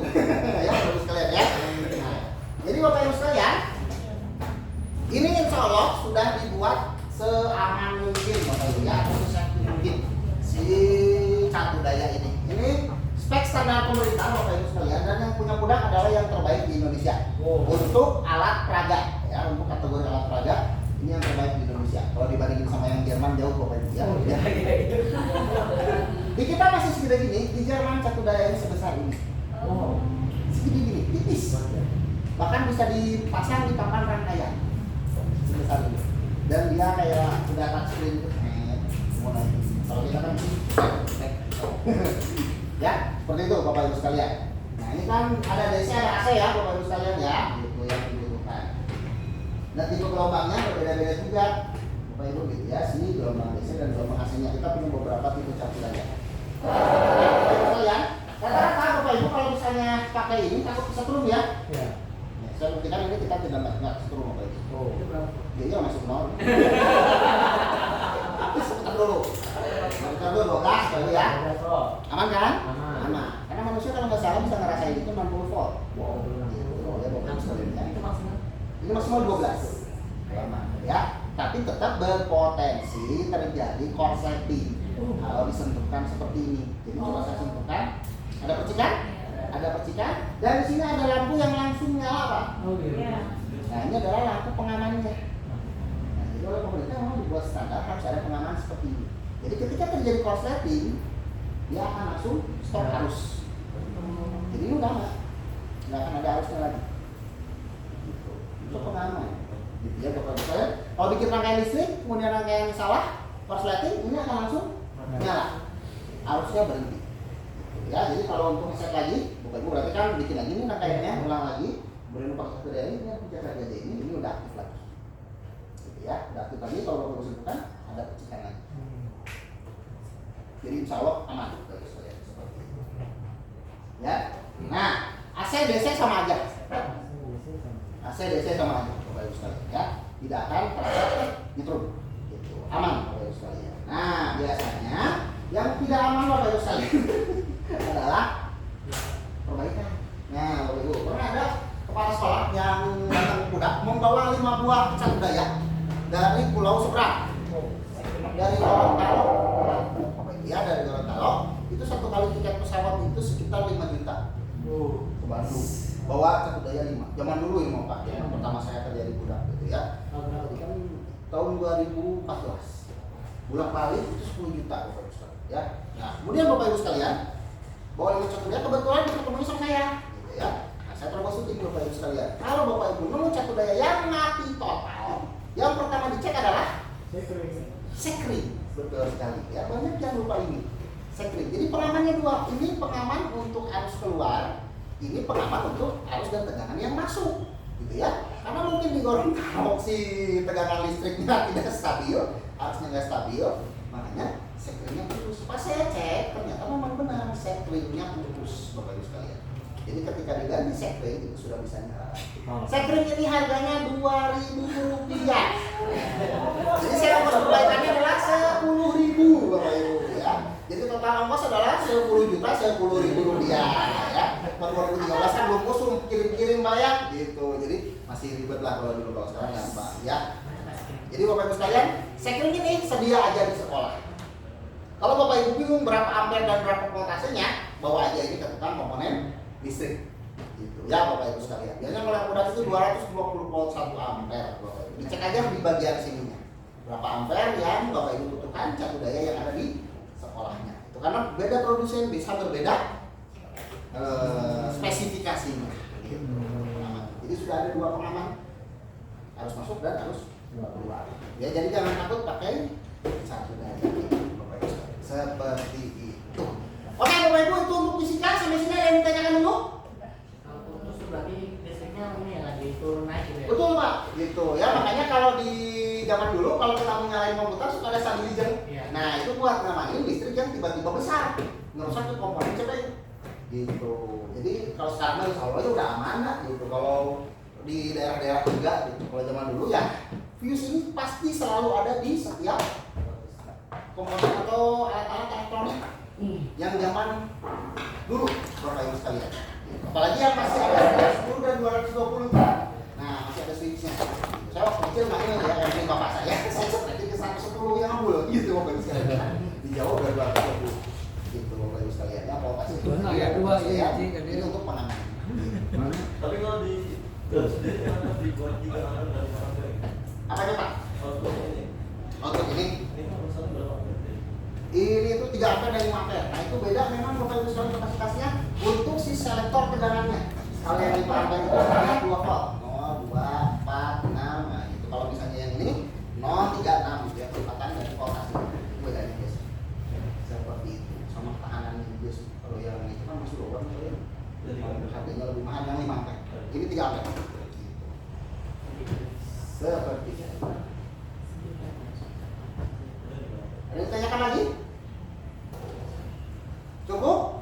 Ya Bapak Ibu sekalian ya. Nah, jadi Bapak Ibu sekalian, ini insya Allah sudah dibuat seaman mungkin Bapak Ibu ya, atau sesafety mungkin si satu daya ini. Ini spek standar pemerintah Bapak Ibu sekalian, dan yang punya produk adalah yang terbaik di Indonesia. Untuk alat peraga ya, untuk kategori alat peraga ini yang terbaik di Indonesia. Kalau dibandingin sama yang Jerman jauh Bapak Ibu ya. Di kita masih segede gini, di Jerman satu daya ini sebesar ini. Segede gini, tipis. Bahkan bisa dipasang di papan rangkaian sebesar ini. Dan dia kayak udah touchscreen itu mulai. Kalau kita kan ya seperti itu Bapak Ibu sekalian. Nah ini kan ada DC ada AC ya Bapak Ibu sekalian ya, itu yang dibutuhkan. Dan tipe gelombangnya berbeda-beda juga Bapak Ibu gitu ya, si gelombang DC dan gelombang AC-nya. Kita punya beberapa tipe campur aja. Bapak Ibu sekalian, rata-rata Bapak Ibu kalau misalnya pakai ini takut kesetrum ya. Ya. Saya buktikan ini kita tidak kesetrum Bapak Ibu. Dia masuk nol. Sebentar dulu. Sebentar dulu 12 kali ya. Aman kan? Aman. Karena manusia kalau nggak salah bisa ngerasain itu 60 volt. Wow. Gitu. Ya Bapak sekalian ya. Ini maksimal 12. Aman ya. Tapi tetap berpotensi terjadi korsleting kalau disentuhkan seperti ini. Jadi coba saya sentuhkan. Ada percikan? Ada percikan. Dan di sini ada lampu yang langsung nyala Pak. Oh gitu. Nah ini adalah lampu pengamannya. Nah, jadi oleh pemerintah memang dibuat standar harus ada pengaman seperti ini. Jadi ketika terjadi korsleting, dia akan langsung stop arus. Jadi ini udah nggak akan ada arusnya lagi. Gitu. Itu pengaman. Gitu ya Bapak Ibu sekalian. Kalau bikin rangkaian listrik, kemudian rangkaian salah, korsleting, ini akan langsung nyala. Arusnya berhenti. Gitu ya. Jadi kalau untuk ngeset lagi, Bapak Ibu berarti kan bikin lagi ini rangkaiannya, ulang lagi, kemudian pakai satu dari ini, pencet aja ini udah aktif lagi. Gitu ya, udah aktif lagi. Kalau Bapak Ibu sebutkan ada percikan lagi. Jadi insya Allah aman Bapak Ibu sekalian seperti itu. Ya. Nah, AC DC sama aja. AC DC sama aja Bapak Ibu sekalian ya. Tidak akan terasa nyetrum. Gitu. Aman Bapak Ibu sekalian. Nah, biasanya yang tidak aman Bapak Ibu sekalian adalah perbaikan. Nah, Bapak Ibu, pernah ada kepala sekolah yang datang ke Pudak membawa 5 buah cat budaya dari pulau seberang. Dari Gorontalo. Ya, dari Gorontalo. Itu satu kali tiket pesawat itu sekitar 5 juta. Ke Bandung. Bawa cat budaya 5. Zaman dulu ini mau Pak, yang pertama saya kerja di Pudak gitu ya. Jadi kan tahun 2014. Bulan balik itu 10 juta Bapak Ibu sekalian ya. Nah, kemudian Bapak Ibu sekalian bawa 5 cat budaya kebetulan ketemu sama saya gitu ya. Nah, saya terus syuting Bapak Ibu sekalian. Kalau Bapak Ibu nemu cat budaya yang mati total, yang pertama dicek adalah sekring. Betul sekali ya, banyak yang lupa ini sekring. Jadi pengamannya dua, ini pengaman untuk arus keluar, ini pengaman untuk arus dan tegangan yang masuk gitu ya. Karena mungkin di Gorontalo si tegangan listriknya tidak stabil, arusnya nggak stabil, makanya sekringnya putus. Pas saya cek ternyata memang benar sekringnya putus Bapak Ibu sekalian. Jadi ketika diganti sekring itu sudah bisa nyala. Sekring ini harganya Rp2.000. Jadi saya ongkos perbaikannya adalah Rp10.000 Bapak Ibu ya. Jadi total ongkos adalah Rp10.000 ya. Per 2013 kan belum kosong kirim-kirim bayar gitu. Jadi masih ribet lah kalau dulu, kalau sekarang gampang ya. Jadi Bapak Ibu sekalian, sekring ini sedia aja di sekolah. Kalau Bapak Ibu bingung berapa ampere dan berapa voltasenya, bawa aja ini ke tukang komponen listrik. Gitu ya Bapak Ibu sekalian. Biasanya kalau yang udah itu 220 volt 1 ampere Bapak Ibu. Dicek aja di bagian sininya. Berapa ampere yang Bapak Ibu butuhkan cat daya yang ada di sekolahnya. Itu karena beda produsen bisa berbeda spesifikasinya. Gitu. Jadi sudah ada 2 pengaman. Harus masuk dan harus keluar. Ya, jadi jangan takut pakai cat daya Bapak Ibu sekalian. Seperti itu. Oke Bapak Ibu, itu untuk fisika. Sampai sini ada yang ditanyakan dulu? Kalau putus tuh berarti listriknya ini ya lagi turun naik gitu ya? Betul Pak, gitu ya. Makanya kalau di zaman dulu kalau kita mau nyalain komputer suka ada stabilizer. Iya. Nah itu buat ngamain listrik yang tiba-tiba besar, ngerusak ke komponen CPI. Gitu. Jadi kalau sekarang mah insya Allah ya udah aman lah gitu. Kalau di daerah-daerah juga gitu. Kalau zaman dulu ya fuse ini pasti selalu ada di setiap komponen atau alat-alat elektronik yang zaman dulu Bapak Ibu sekalian. Apalagi yang masih ada 10 dan 220. Nah, masih ada switchnya. Saya waktu kecil main ya yang bapak saya nanti ke 110 yang ambul gitu Bapak Ibu sekalian. Dijawab dari 220. Gitu Bapak Ibu sekalian. Ya kalau kasih ya, ini untuk penanganan. Tapi kalau di sendiri ada dibuat juga ada dari ampere. Apa nih Pak? Outputnya ini. Untuk ini Ini berapa ampere? ini itu 3 ampere dan 5 ampere. Nah itu beda memang Bapak Ibu sekalian kapasitasnya untuk si selektor tegangannya. Kalau yang 5 ampere itu hanya 2 volt, 0, 2, 4, 6. Nah itu kalau misalnya yang ini 0, 3, 6 ya, kecepatan dan voltase. Itu bedanya guys. Seperti itu. Sama ketahanannya guys. Kalau yang itu kan masih lower ya. Jadi Harganya lebih mahal yang 5 ampere. Ini 3 ampere. Seperti itu. Ada yang ditanyakan lagi? Cukup?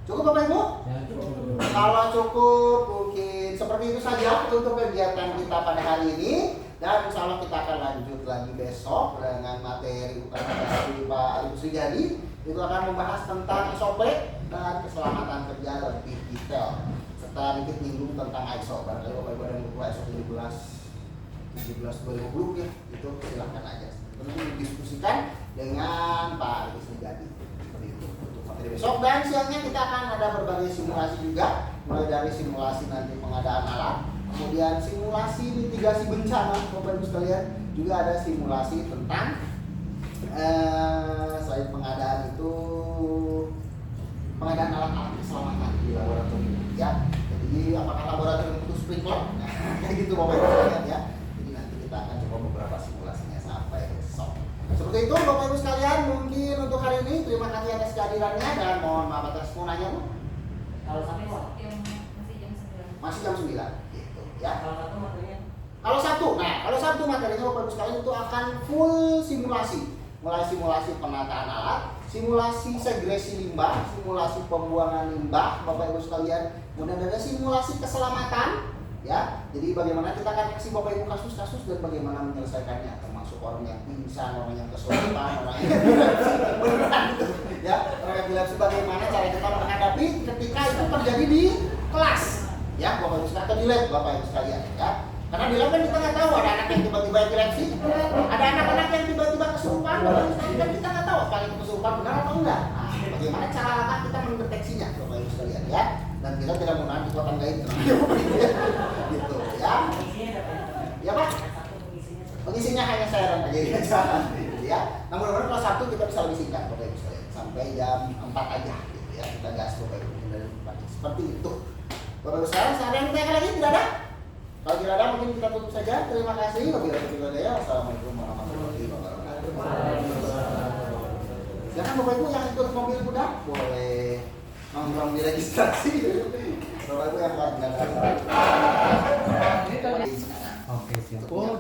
Cukup Bapak Ibu? Ya, cukup. Kalau cukup mungkin seperti itu saja untuk kegiatan kita pada hari ini. Dan insya Allah kita akan lanjut lagi besok dengan materi UKM dari Pak Ibu Sujadi. Itu akan membahas tentang SOP dan keselamatan kerja lebih detail. Serta sedikit nyinggung tentang ISO. Barangkali Bapak Ibu ada yang buku ISO 17 2020 ya, itu silahkan aja. Tentu didiskusikan dengan Pak Ibu Sujadi. Seperti itu untuk materi besok. Dan siangnya kita akan ada berbagai simulasi juga, mulai dari simulasi nanti pengadaan alat, kemudian simulasi mitigasi bencana Bapak Ibu sekalian, juga ada simulasi tentang selain pengadaan itu pengadaan alat-alat keselamatan di laboratorium. terima kasih atas kehadirannya dan mohon maaf atas mau nanya Bu. Kalau sampai Yang masih jam 9. Masih jam 9 gitu ya. kalau satu materinya Kalau Sabtu materinya Bapak Ibu sekalian itu akan full simulasi. Mulai simulasi penataan alat, simulasi segresi limbah, simulasi pembuangan limbah Bapak Ibu sekalian. Kemudian ada simulasi keselamatan ya. Jadi bagaimana kita akan kasih Bapak Ibu kasus-kasus dan bagaimana menyelesaikannya, termasuk orang yang pingsan, orang yang kesulitan, orang yang beneran gitu ya. Orang yang epilepsi bagaimana cara kita menghadapi ketika itu terjadi di kelas ya Bapak Ibu sekalian, atau di lab Bapak Ibu sekalian ya. Karena di lab kan kita nggak tahu ada anak yang tiba-tiba epilepsi, ada anak-anak yang tiba-tiba kesurupan, Bapak Ibu sekalian, kan kita nggak tahu apakah itu kesurupan benar atau enggak. Nah, bagaimana cara langkah kita mendeteksinya Bapak Ibu sekalian ya. Dan kita tidak menggunakan kekuatan gaib gitu ya. Ya Pak. Pengisinya hanya saya aja gitu ya. Nah mudah-mudahan kelas 1 kita bisa lebih singkat Bapak Ibu sekalian, sampai jam 4 aja gitu ya. Kita gas Bapak Ibu dari 4. Seperti itu. Bapak Ibu sekalian, ada yang ditanyakan lagi? Tidak ada? Kalau tidak ada mungkin kita tutup saja. Terima kasih. Wassalamualaikum warahmatullahi wabarakatuh. Silakan Bapak Ibu yang ikut mobil kuda boleh nongkrong di registrasi. Bapak Ibu yang buat Oke, siap. Oh,